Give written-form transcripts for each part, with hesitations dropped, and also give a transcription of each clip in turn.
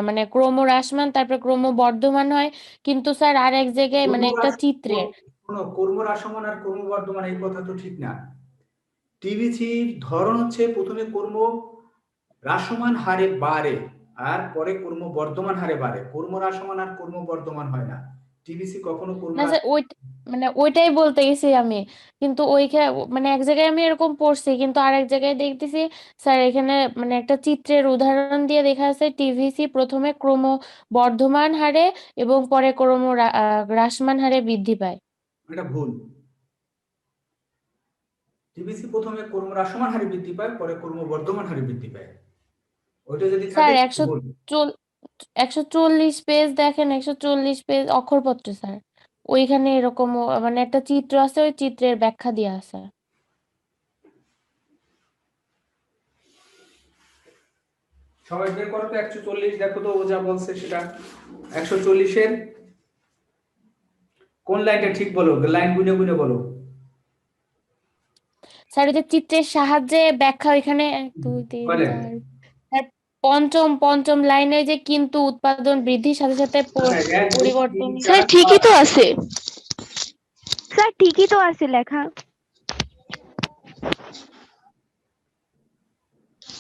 মানে ক্রমহ্রাসমান তারপর ক্রমবর্ধমান হয়, কিন্তু স্যার আর এক জায়গায় মানে একটা চিত্রের কর্মহ্রাসমান আর ক্রমবর্ধমান এই কথা তো ঠিক না। টিবিসির ধরন হচ্ছে প্রথমে কর্ম হ্রাসমান হারে বাড়ে আর পরে কর্ম বর্ধমান হারে বাড়ে, কর্ম হ্রাসমান আর কর্ম বর্ধমান হয় না। টিবিসি কখনো কর্ম না স্যার, মানে ওইটাই বলতে গেছি আমি। কিন্তু ওইখানে মানে এক জায়গায় আমি এরকম পড়ছি, কিন্তু আর এক জায়গায় দেখতেছি স্যার এখানে মানে একটা চিত্রের উদাহরণ দিয়ে দেখা আছে টিভিসি প্রথমে ক্রম বর্ধমান হারে এবং পরে ক্রম হ্রাসমান হারে বৃদ্ধি পায়। এটা ভুল। টিবিসি প্রথমে কর্ম হ্রাসমান হারে বৃদ্ধি পায়, পরে কর্ম বর্ধমান হারে বৃদ্ধি পায়। ওইটা যদি থাকে স্যার ভুল। 140 পেজ দেখেন, 140 পেজ অক্ষরপত্র স্যার। ওইখানে এরকম মানে একটা চিত্র আছে, ওই চিত্রের ব্যাখ্যা দেওয়া আছে। সবাই বের করো তো 140, দেখো তো ও যা বলছে সেটা। 140-এর কোন লাইনটা ঠিক বলো, লাইন গুনে গুনে বলো। স্যার ওই যে চিত্রের সাহায্যে ব্যাখ্যা, ওইখানে 1 2 3 বলেন। 4 স্যার পঞ্চম পঞ্চম লাইনে যে কিন্তু উৎপাদন বৃদ্ধির সাথে সাথে আচ্ছা, 1 2 3 পরিবর্তন। 4 স্যার ঠিকই 5। তো আছে, স্যার ঠিকই তো আছে লেখা।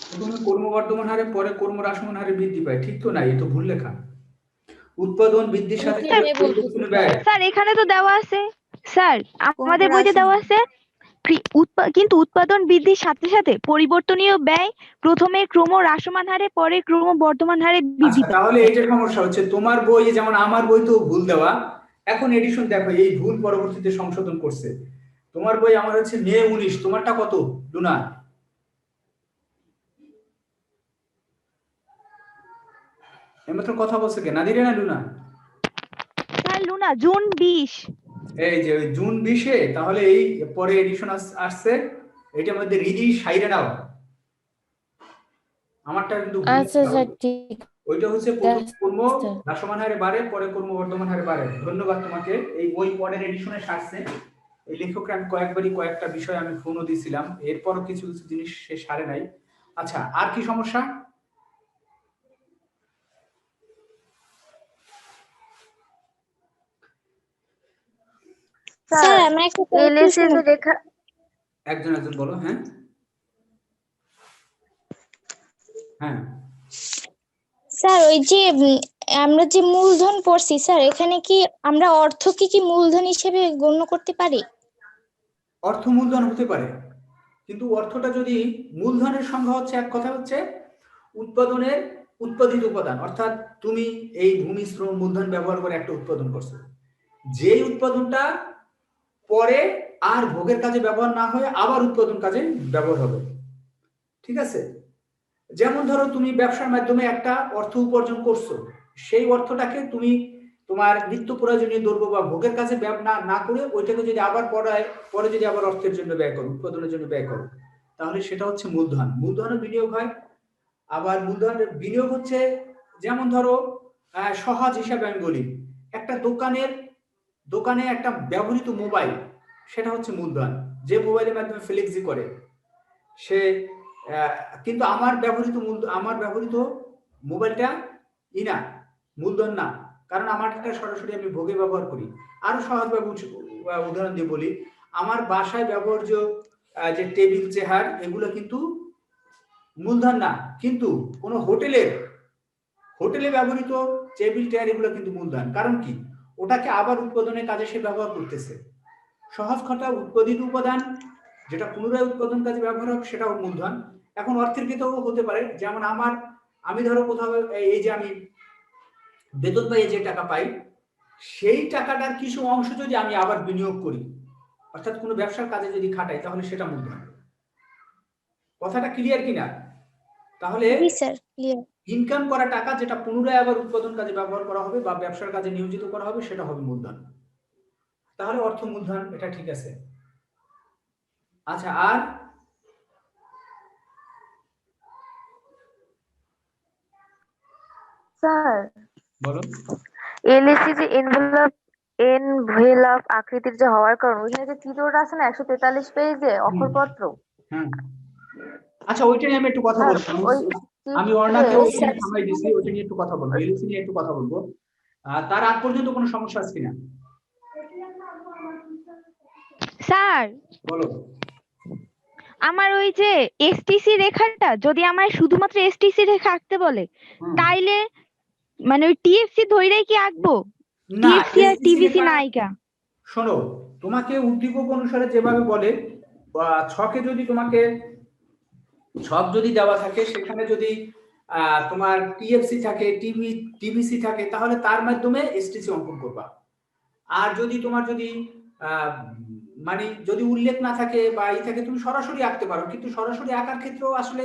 প্রথমে কর্ম বর্ধমান হারে পরে কর্ম হ্রাসমান হারে বৃদ্ধি পায়, ঠিক তো? না, এই তো ভুল লেখা। উৎপাদন বৃদ্ধির আমি সাথে তো সাথে এটাই বলতেছি পরিবর্তন স্যার। ব্যয়। স্যার এখানে তো দেওয়া আছে, স্যার আমাদের কোনটা বইতে আছে? দেওয়া আছে কিন্তু উৎপাদন বৃদ্ধির সাথে সাথে পরিবর্তনীয় ব্যয় প্রথমে ক্রম হ্রাসমান হারে পরে ক্রম বর্ধমান হারে বৃদ্ধি আচ্ছা, পায়। তাহলে এইটা সমস্যা হচ্ছে তোমার বই, যেমন আমার বই তো ভুল দেওয়া। এখন এডিশন দেখো, এই ভুল পরবর্তীতে সংশোধন করছে। তোমার বই আমার হচ্ছে মে 19, তোমারটা কত লুনা? এমাত্র কথা বলছে কে, নাদিরা না লুনা? Sir Luna June 20। এই যে ওই জুন 20-এ, তাহলে এই পরে এডিশন আসছে, এটার মধ্যে রিদি সাইরে নাও। আমারটা কিন্তু ভুল আচ্ছা ছিল। স্যার ঠিক ওইটা হচ্ছে প্রথম কর্ম আছে। হ্রাসমান হারে বাড়ে পরে কর্ম বর্ধমান হারে বাড়ে। ধন্যবাদ তোমাকে। এই বই পরের এডিশনে সারছে এই লেখককে। আমি কয়েকটা বিষয় আমি ফোনও দিয়েছিলাম, এরপরও কিছু কিছু জিনিস সে সারে নাই। আচ্ছা, আর কি সমস্যা? স্যার আমার একটা এলএসএ যে লেখা, একজন একজন বলো। হ্যাঁ হ্যাঁ। স্যার ওই যে আমরা যে মূলধন পড়ছি স্যার, এখানে কি আমরা অর্থকে কি মূলধন হিসেবে গণ্য করতে পারি? অর্থ মূলধন হতে পারে, কিন্তু অর্থটা যদি মূলধনের সংজ্ঞা হচ্ছে, এক কথা হচ্ছে উৎপাদনের উৎপাদিত উপাদান, অর্থাৎ তুমি এই ভূমি শ্রম মূলধন ব্যবহার করে একটা উৎপাদন করছো, যেই উৎপাদনটা পরে আর ভোগের কাজে ব্যবহার না হয়ে আবার উৎপাদন কাজে ব্যবহার হবে। ঠিক আছে? যেমন ধরো তুমি ব্যবসার মাধ্যমে একটা অর্থ উপার্জন করছো, সেই অর্থটাকে তুমি তোমার নিত্য প্রয়োজনীয় দ্রব্য বা ভোগের কাজে ব্যয় না করে ওইটাকে যদি আবার পরে যদি আবার অর্থের জন্য ব্যয় করো, উৎপাদনের জন্য ব্যয় করো, তাহলে সেটা হচ্ছে মূলধন। মূলধনের বিনিয়োগ হয়। আবার মূলধনের বিনিয়োগ হচ্ছে, যেমন ধরো সহজ হিসাবে আমি বলি, একটা দোকানে একটা ব্যবহৃত মোবাইল, সেটা হচ্ছে মূলধন। যে মোবাইলের মাধ্যমে ফ্লেক্সি করে সে, কিন্তু আমার ব্যবহৃত মোবাইলটা না, মূলধন না, কারণ আমারটা সরাসরি আমি ভোগে ব্যবহার করি। আরো সহজভাবে উদাহরণ দিয়ে বলি, আমার বাসায় ব্যবহার্য যে টেবিল চেয়ার, এগুলো কিন্তু মূলধন না, কিন্তু কোনো হোটেলে ব্যবহৃত টেবিল চেয়ার এগুলো কিন্তু মূলধন। কারণ কি? ওটাকে আবার উৎপাদনের কাজে সে ব্যবহার করতেছে। সহজ কথা, উৎপাদিত উপাদান যেটা পুনরায় উৎপাদন কাজে ব্যবহার হবে সেটাও মূলধন। এখন অর্থের ক্ষেত্রেও হতে পারে, যেমন আমি ধরো কোথাও এই যে আমি বেতন পাই, যে টাকা পাই, সেই টাকাটার কিছু অংশ যদি আমি আবার বিনিয়োগ করি, অর্থাৎ কোনো ব্যবসার কাজে যদি খাটাই, তাহলে সেটা মূলধন। কথাটা ক্লিয়ার কিনা? তাহলে জি স্যার ক্লিয়ার। ইনকাম করা টাকা যেটা পুনরায় আবার উৎপাদন কাজে ব্যবহার করা হবে বা ব্যবসার কাজে নিয়োজিত করা হবে, সেটা হবে মূলধন। তাহলে অর্থ মূলধন, এটা ঠিক আছে। আচ্ছা, আর স্যার বলো। এলএসি যে এনভেলপ আকৃতির যে হওয়ার কারণ, ওইখানে যে চিত্রটা আছে না 143 পেজে হুম অক্ষরপত্র, হুম। আচ্ছা, ওইটাই আমি একটু কথা স্যার বলছি। ওই আমি অর্ণাকে ওখানে থামাই দিছি, ওটা নিয়ে একটু কথা বলবো, এলসি নিয়ে একটু কথা বলবো। তার আগ পর্যন্ত কোনো সমস্যা আছে কিনা স্যার বলো। আমার ওই যে এসটিসি রেখাটা যদি আমার শুধুমাত্র এসটিসি রেখা আঁকতে বলে হুম। তাইলে মানে ওই টিএফসি ধইরাই কি আঁকবো? না, টিএফসি আর STC টিভিসি রেখা নায়িকা। শোনো, তোমাকে উদ্দীপক অনুসারে যেভাবে বলে, বা ছকে যদি তোমাকে ছক যদি দেওয়া থাকে, সেখানে যদি তোমার টিএফসি থাকে, টিভিসি থাকে, তাহলে তার মাধ্যমে এসটিসি অঙ্কন করবা। আর যদি তোমার যদি মানে যদি উল্লেখ না থাকে বা ই থাকে, তুমি সরাসরি আঁকতে পারো, কিন্তু সরাসরি আঁকার ক্ষেত্রেও আসলে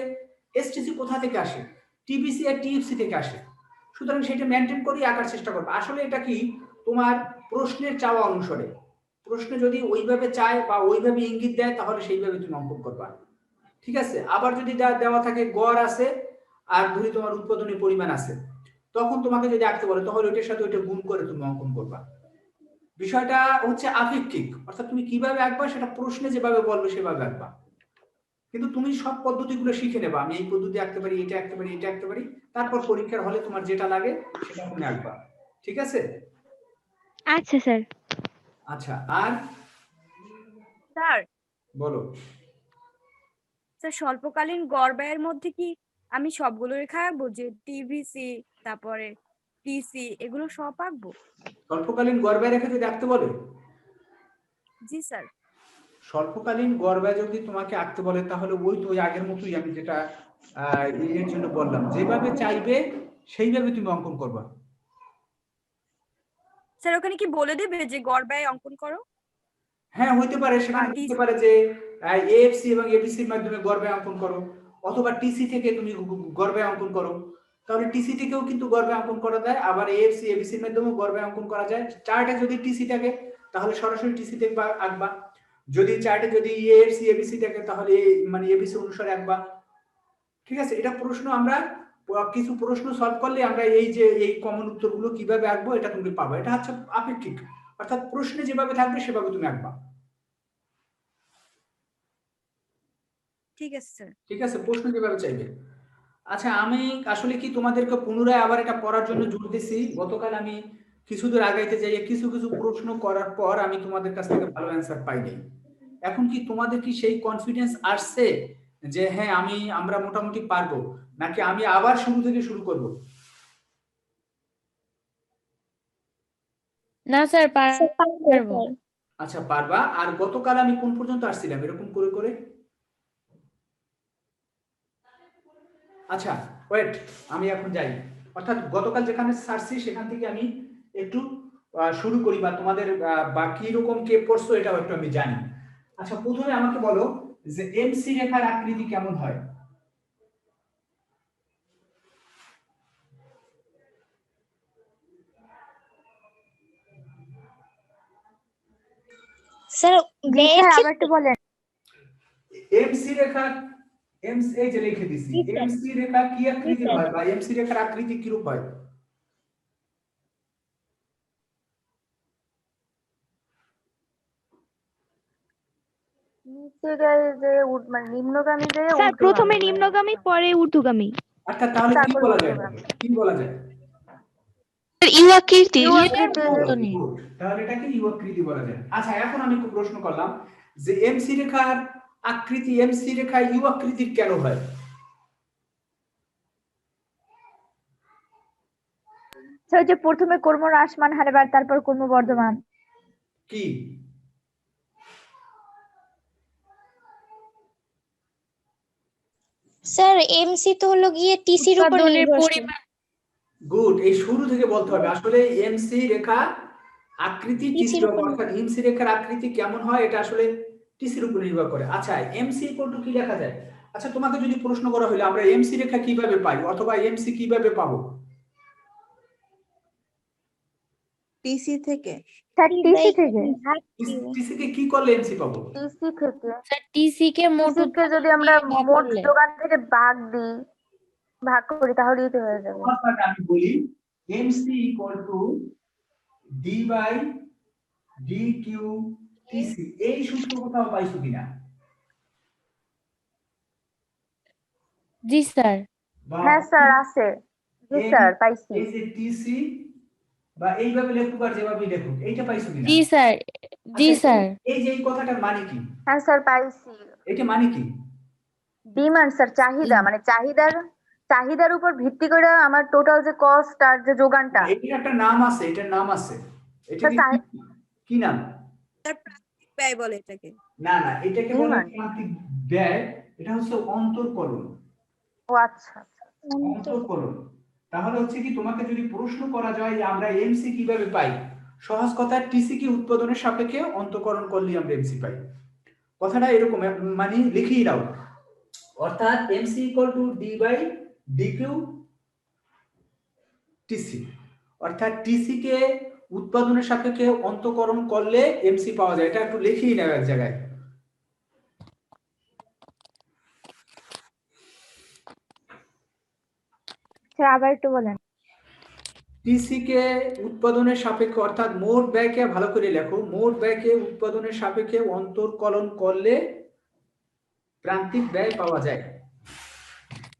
এসটিসি কোথা থেকে আসে? টিভিসি আর টিএফসি থেকে আসে। সুতরাং সেটা মেনটেন করেই আঁকার চেষ্টা করবে। আসলে এটা কি তোমার প্রশ্নের চাওয়া অনুসারে, প্রশ্নে যদি ওইভাবে চায় বা ওইভাবে ইঙ্গিত দেয়, তাহলে সেইভাবে তুমি অঙ্কন করবা। ঠিক আছে? আবার যদি দেওয়া থাকে গড় আছে আর ধরি তোমার উৎপাদনের পরিমাণ আছে, তখন তোমাকে যদি আঁকতে বলে, তাহলে ওইটার সাথে ওইটা গুণ করে তুমি অঙ্কন করবা। বিষয়টা হচ্ছে আপেক্ষিক, অর্থাৎ তুমি কিভাবে আঁকবা সেটা প্রশ্নে যেভাবে বলবে সেভাবে আঁকবা। কিন্তু তুমি সব পদ্ধতিগুলো শিখে নেবা, আমি এই পদ্ধতি আঁকতে পারি, এটা আঁকতে পারি, এটা আঁকতে পারি, তারপর পরীক্ষার হলে তোমার যেটা লাগে সেটা তুমি আঁকবা। ঠিক আছে? আচ্ছা স্যার। আচ্ছা, আর স্যার বলো। স্যার স্বল্পকালীন গড় ব্যয়ের মধ্যে কি আমি সবগুলো রেখা আঁকবো, যে টিভিসি তারপরে টিসি এগুলো সব আঁকবো? স্বল্পকালীন গড় ব্যয় রেখা যদি আঁকতে বলে, জি স্যার। স্বল্পকালীন গড় ব্যয় যদি তোমাকে আঁকতে বলে, তাহলে ওই তো ওই আগের মতোই আমি যেটা এর জন্য বললাম, যেভাবে চাইবে সেইভাবে তুমি অঙ্কন করবা। স্যার ওখানে কি বলে দেবে যে গড় ব্যয় অঙ্কন করো? হ্যাঁ, হইতে পারে, সেখানে হতে পারে যে এএফসি এবং এবিসির মাধ্যমে গড় ব্যয় অঙ্কন করো, অথবা টিসি থেকে তুমি গড় ব্যয় অঙ্কন করো। তাহলে টিসি থেকেও কিন্তু গড় ব্যয় অঙ্কন করা যায়, আবার এএফসি এবিসির মাধ্যমেও গড় ব্যয় অঙ্কন করা যায়। চার্টে যদি টিসি থাকে তাহলে সরাসরি টিসি থেকে আঁকবা, যদি চার্টে যদি এএফসি এবিসি থাকে তাহলে মানে এবিসি অনুসারে আঁকবা। ঠিক আছে? এটা প্রশ্ন আমরা কিছু প্রশ্ন সলভ করলে আমরা এই যে এই কমন উত্তরগুলো কিভাবে আঁকবো এটা তুমি পাবা। এটা হচ্ছে আপেক্ষিক, অর্থাৎ প্রশ্নে যেভাবে থাকবে সেভাবে তুমি আঁকবা। ঠিক আছে স্যার। ঠিক আছে? প্রশ্ন যেভাবে চাইবে। আচ্ছা, আমি আসলে কি তোমাদেরকে পুনরায় আবার এটা পড়ার জন্য জোর দিছি। গতকাল আমি কিছুদূর আগাইতে যাই, কিছু কিছু প্রশ্ন করার পর আমি তোমাদের কাছ থেকে ভালো অ্যান্সার পাই নাই। এখন কি তোমাদের কি সেই কনফিডেন্স আসছে যে হ্যাঁ আমরা মোটামুটি পারবো, নাকি আমি আবার শুরু থেকে শুরু করব? না স্যার, স্যার পারবো পারবো। স্যার। আচ্ছা, পারবা। আর গতকাল আমি কোন পর্যন্ত আসছিলাম এরকম করে করে? আচ্ছা, ওয়েট, আমি এখন যাই। অর্থাৎ গতকাল যেখানে ছাড়ছি সেখান থেকে আমি একটু শুরু করি, বা তোমাদের বা কি রকম কে পড়ছো এটাও একটু আমি জানি। আচ্ছা, প্রথমে আমাকে বলো যে এমসি রেখার আকৃতি কেমন হয়? স্যার জি ব্যয়ের স্যার, আবার ক্ষেত্রে একটু বলেন। এমসি রেখা, এমসি এই যে লিখে দিছি, জি স্যার। এমসি রেখা কি জি আকৃতির স্যার। হয় বা এমসি রেখার আকৃতি কি রূপ হয়? নিচে গিয়ে যে মানে নিম্নগামী যে স্যার প্রথমে ঊর্ধ্বগামী, মানে নিম্নগামী পরে ঊর্ধ্বগামী। আচ্ছা, তাহলে কি তারপরে বলা যায়? ঊর্ধ্বগামী। কি বলা যায়? ইউ আকৃতি। ইউ ইয়ের আকৃতি। মতনই। Good. তাহলে এটাকে ইউ আকৃতি বলা যায়। আচ্ছা, এখন আমি একটু প্রশ্ন করলাম যে এমসি রেখার আকৃতি এমসি রেখা ইউ আকৃতির কেন হয়? স্যার যে প্রথমে কর্ম হ্রাসমান হারে বাড়ে, তারপর কর্ম বর্ধমান। কি? স্যার এমসি তো হলো গিয়ে টিসির উপর উৎপাদনের নির্ভরশীল। পরিমাণ। গুড, এই শুরু থেকে বলতে হবে। আসলে এমসি রেখা আকৃতি টিসির টিসির উপর উপর, অর্থাৎ এমসি রেখার আকৃতি কেমন হয় এটা আসলে টিসির উপর নির্ভর করে। আচ্ছা, এমসি ইকুয়াল টু কি লেখা যায়? আচ্ছা, তোমাকে যদি প্রশ্ন করা হলে আমরা এমসি রেখা কিভাবে পাই অথবা এমসি কিভাবে পাবো? টিসি থেকে। স্যার টিসি থেকে। টিসি কে কি করলে এমসি পাবো? টিসি থেকে। স্যার টিসি কে মোট টিসি কে যদি আমরা ভাগ মোট করলে। যোগান থেকে ভাগ করি তাহলেই তো হয়ে যাবে। অর্থাৎ আমি বলি MC equal to D by D Q TC. এই সূত্র কোথাও পাইছো কিনা? জি স্যার। বা হ্যাঁ স্যার আছে, জি এই স্যার পাইছি। এই যে টিসি বা এইভাবে লেখুক আর যেভাবে লেখুক, এইটা পাইছো কিনা? জি স্যার, জি আচ্ছা, স্যার। এই যে এই কথাটার মানে কি? হ্যাঁ স্যার পাইছি। এটা মানে কি? ডিমান্ড স্যার, চাহিদা, মানে চাহিদার উপর ভিত্তি করে আমার টোটাল যে কস্ট আর যে যোগানটা। এটার একটা নাম আছে, এটার নাম আছে। এটা স্যার কি কি নাম? তার প্রান্তিক ব্যয় বলে এটাকে। না না, এটাকে বলে ডিমান্ড। প্রান্তিক ব্যয়। এটা হচ্ছে অন্তরকলন। ও আচ্ছা। অন্তরকলন। তাহলে হচ্ছে কি, তোমাকে যদি প্রশ্ন করা যায় যে আমরা এমসি কিভাবে পাই, সহজ কথা, টিসি কি উৎপাদনের সাপেক্ষে অন্তরকলন করলে আমরা এমসি পাই। কথাটা এরকম, মানে লিখেই দাও। অর্থাৎ MC equal to D by DQ TC. অর্থাৎ টিসি কে উৎপাদনের সাপেক্ষে অন্তরকলন করলে এমসি পাওয়া যায়। এটা একটু লিখেই নাও এক জায়গায়। স্যার আবার একটু বলেন। টিসি কে উৎপাদনের সাপেক্ষে, অর্থাৎ মোট ব্যয়কে, ভালো করে লেখো, মোট ব্যয়কে উৎপাদনের সাপেক্ষে অন্তরকলন করলে প্রান্তিক ব্যয় পাওয়া যায়।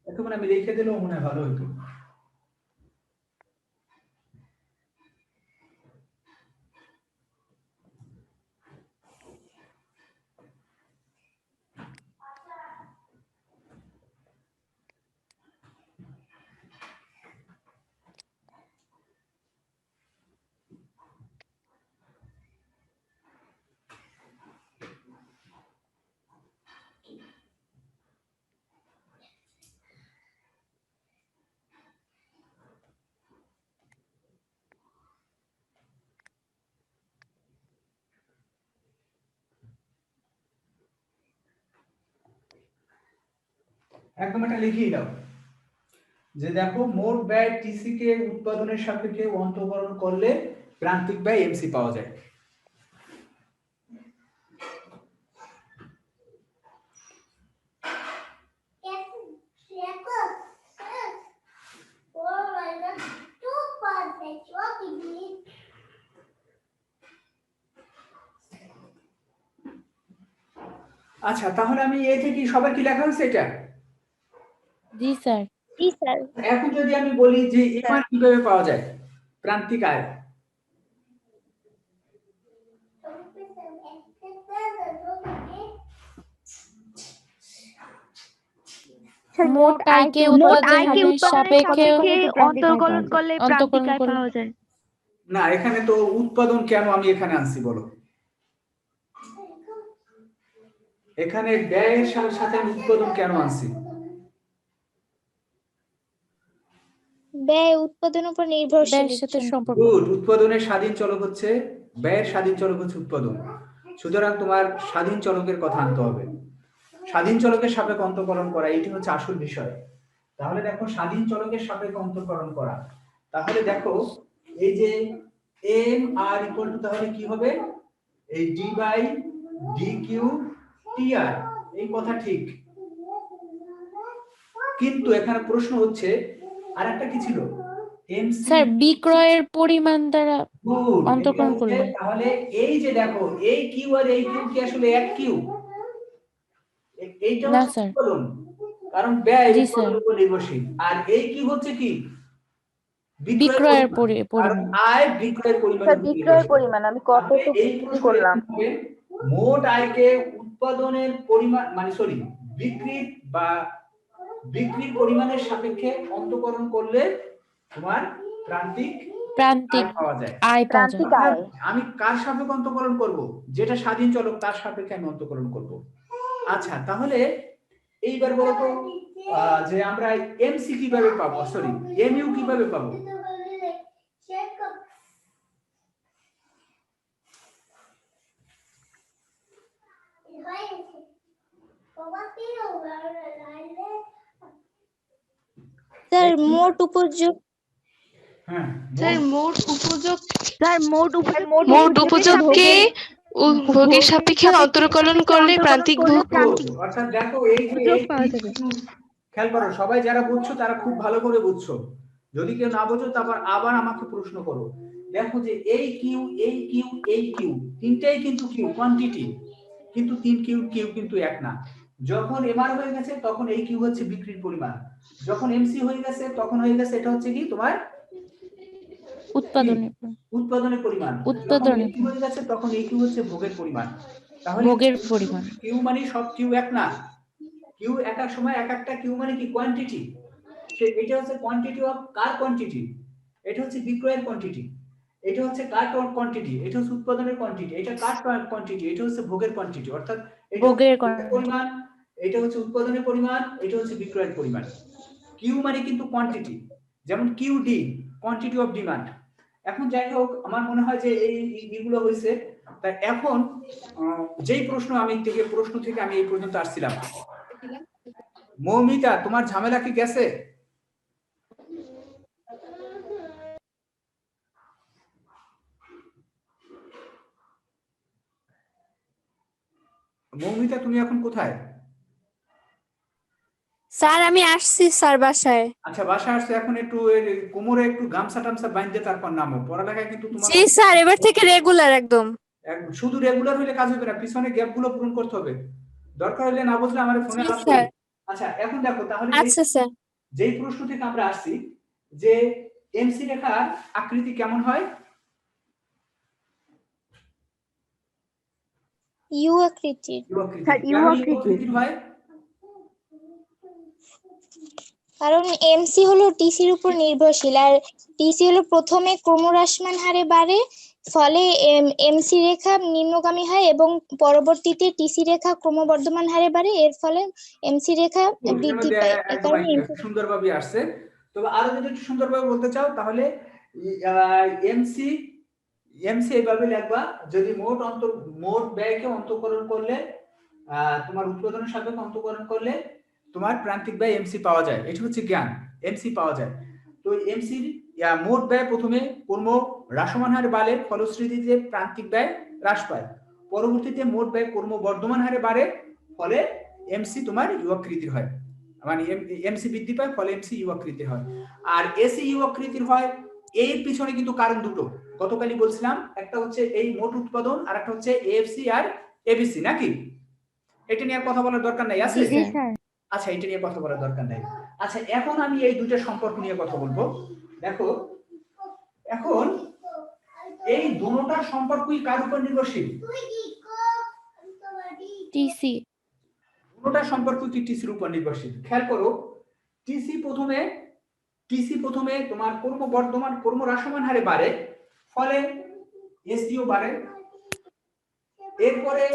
এখন আমি লিখে দিলেও মনে হয় ভালো হতো। একদম এটা লিখেই দাও যে দেখো, মোট ব্যয় টিসি কে উৎপাদনের সাপেক্ষে অন্তরকলন করলে প্রান্তিক ব্যয় এমসি পাওয়া যায়। আচ্ছা, তাহলে আমি এই থেকে সবার কি লেখা হয়েছে এটা? জি স্যার। জি স্যার। এখন যদি আমি বলি যে এমআর কিভাবে পাওয়া যায়, প্রান্তিক আয়। স্যার মোট আয়কে উৎপাদনের সাপেক্ষে অন্তর্কলন করলে প্রান্তিক অন্তরকলন আয় করলে। পাওয়া যায়। না, এখানে তো উৎপাদন কেন আমি এখানে আনছি বলো? এখানে ব্যয়ের সাথে আমি উৎপাদন কেন আনছি? ব্যয় উৎপাদনের উপর নির্ভরশীল। ব্যয়ের সাথে সম্পর্ক। গুড। উৎপাদনের স্বাধীন চলক হচ্ছে, ব্যয়ের স্বাধীন চলক হচ্ছে উৎপাদন। সুতরাং তোমার স্বাধীন চলকের কথা আনতে হবে। স্বাধীন চলকের সাপেক্ষে অন্তরকলন করা, এটি হচ্ছে আসল বিষয়। তাহলে দেখো, স্বাধীন চলকের সাপেক্ষে অন্তরকলন করা, তাহলে দেখো এই যে এম আর ইকুয়াল টু, তাহলে কি হবে, এই D by D Q T R. এই কথা ঠিক, কিন্তু এখানে প্রশ্ন হচ্ছে আরেকটা কি ছিল, এমসি। স্যার বিক্রয়ের পরিমাণ দ্বারা গুড। অন্তরকলন করলে। তাহলে এই যে দেখো, এই কিউ আর এই কিউ কি আসলে এক কিউ? এইটা না হচ্ছে স্যার। উৎপাদন, কারণ ব্যয় জি স্যার। উৎপাদনের উপর নির্ভরশীল। আর এই কি হচ্ছে কি, বিক্রয়ের কারণ পরিমাণ। আয় বিক্রয়ের পরিমাণের স্যার উপর বিক্রয়ের নির্ভরশীল। পরিমাণ আমি তাহলে কতটুকু এই বিক্রি প্রশ্নে করলাম। কি হবে, মোট আয়কে উৎপাদনের পরিমাণ, মানে সরি, বিক্রির পরিমাণের সাপেক্ষে অন্তরকলন করলে তোমার প্রান্তিক আয় পাওয়া যায়। আয় পাওয়া যায়। প্রান্তিক আয়। আমি কার সাপেক্ষে অন্তরকলন করব? যেটা স্বাধীন চলক তার সাপেক্ষে আমি অন্তরকলন করব। আচ্ছা, তাহলে এইবার বলো তো যে আমরা এমসি কিভাবে পাবো, সরি এমইউ কিভাবে পাবো? স্যার মোট উপযোগ। হ্যাঁ, মোট উপযোগকে ভোগের সাপেক্ষে অন্তরকলন করলে প্রান্তিক ভোগ। অর্থাৎ দেখো, এই যে উপযোগ পাওয়া যাবে। খেয়াল করো, সবাই যারা বুঝছো তারা খুব ভালো করে বুঝছো। যদি কেউ না বোঝো তারপর আবার আমাকে প্রশ্ন করো। দেখো যে এই কিউ, এই কিউ, এই কিউ, তিনটাই কিন্তু কিউ কোয়ান্টিটি, কিন্তু তিন কিউ কিউ কিন্তু এক না। যখন এমআর হয়ে গেছে তখন এই কিউ হচ্ছে বিক্রির পরিমাণ, যখন এমসি হয়ে গেছে তখন হয়ে গেছে এটা হচ্ছে কি তোমার উৎপাদনের উৎপাদনের পরিমাণ, যখন উৎপাদনের এই কিউ হয়ে গেছে তখন এই কিউ হচ্ছে ভোগের পরিমাণ। তাহলে ভোগের পরিমাণ। কিউ মানে সব কিউ এক না, কিউ এক এক সময় এক একটা কিউ মানে কি কোয়ান্টিটি, এটা হচ্ছে কোয়ান্টিটি অফ কার কোয়ান্টিটি, এটা হচ্ছে বিক্রয়ের কোয়ান্টিটি, এটা হচ্ছে কার কোয়ান্টিটি, এটা হচ্ছে উৎপাদনের কোয়ান্টিটি, এটা কার কোয়ান্টিটি, এটা হচ্ছে ভোগের কোয়ান্টিটি, অর্থাৎ এটা ভোগের পরিমাণ, এটা হচ্ছে উৎপাদনের পরিমাণ, এটা হচ্ছে বিক্রয়ের পরিমাণ। কিউ মানে কিন্তু কোয়ান্টিটি, যেমন কিউডি কোয়ান্টিটি অফ ডিমান্ড। এখন যাই হোক আমার মনে হয় যে এইগুলো হয়েছে। তাই এখন যেই প্রশ্ন থেকে আমি এই পর্যন্ত আসছিলাম, মৌমিতা তোমার ঝামেলা কি গেছে? মৌমিতা তুমি এখন কোথায়? স্যার আমি আসছি স্যার বাসায়। আচ্ছা বাসা আসছে, এখন একটু কোমরে একটু গামছা টামছা বাঁধতে তারপর নামো, পড়ালেখায় কিন্তু তোমার জি স্যার এবার থেকে রেগুলার একদম। শুধু রেগুলার হইলে কাজ হবে না, পিছনে গ্যাপ গুলো পূরণ করতে হবে, দরকার হলে না বুঝলে আমার ফোনে জি আলাপ স্যার। করো। আচ্ছা এখন দেখো তাহলে আচ্ছা স্যার। যেই প্রশ্ন থেকে আমরা আসছি যে এমসি রেখার আকৃতি কেমন হয়? ইউ আকৃতির। স্যার ইউ আকৃতির হয় কারণ এমসি হলো টিসির উপর নির্ভরশীল, আর টিসি হলো প্রথমে ক্রমহ্রাসমান হারে বাড়ে, ফলে এমসি রেখা নিম্নগামী হয় এবং পরবর্তীতে টিসি রেখা ক্রমবর্ধমান হারে বাড়ে, এর ফলে এমসি রেখা বৃদ্ধি পায়। এই কারণে সুন্দরভাবে আসছে। তবে আরো যদি একটু সুন্দরভাবে বলতে চাও তাহলে এমসি এইভাবে লিখবা, যদি মোট ব্যয়কে অন্তঃকরণ করলে তোমার উৎপাদনের সাপেক্ষে অন্তঃকরণ করলে তোমার প্রান্তিক ব্যয় এমসি পাওয়া যায়, এটা হচ্ছে জ্ঞান, এমসি পাওয়া যায়। তো এমসির মোট ব্যয় প্রথমে কর্ম হ্রাসমান হারে বাড়ে, ফলশ্রুতিতে প্রান্তিক ব্যয় হ্রাস পায়, পরবর্তীতে মোট ব্যয় কর্ম বর্ধমান হারে বাড়ে, ফলে এমসি তোমার ইউ আকৃতির হয়, মানে এমসি বৃদ্ধি পায় ফলে এমসি ইউ আকৃতির হয়। আর এসি ইউ আকৃতির হয় এর পিছনে কিন্তু কারণ দুটো, গতকালই বলছিলাম, একটা হচ্ছে এই মোট উৎপাদন আর একটা হচ্ছে এএফসি আর এবিসি, নাকি? এটা নিয়ে কথা বলার দরকার নাই আছে? আচ্ছা এটা নিয়ে কথা বলার দরকার নাই। আচ্ছা এখন আমি এই দুইটা সম্পর্ক নিয়ে কথা বলবো। দেখো এখন এই দুটোটার সম্পর্কই কার উপর নির্ভরশীল? টিসি। দুটোটার সম্পর্ক কি টিসির উপর নির্ভরশীল? খেয়াল করো, টিসি প্রথমে তোমার কর্ম হ্রাসমান হারে বাড়ে, ফলে এসিও বাড়ে, এরপরে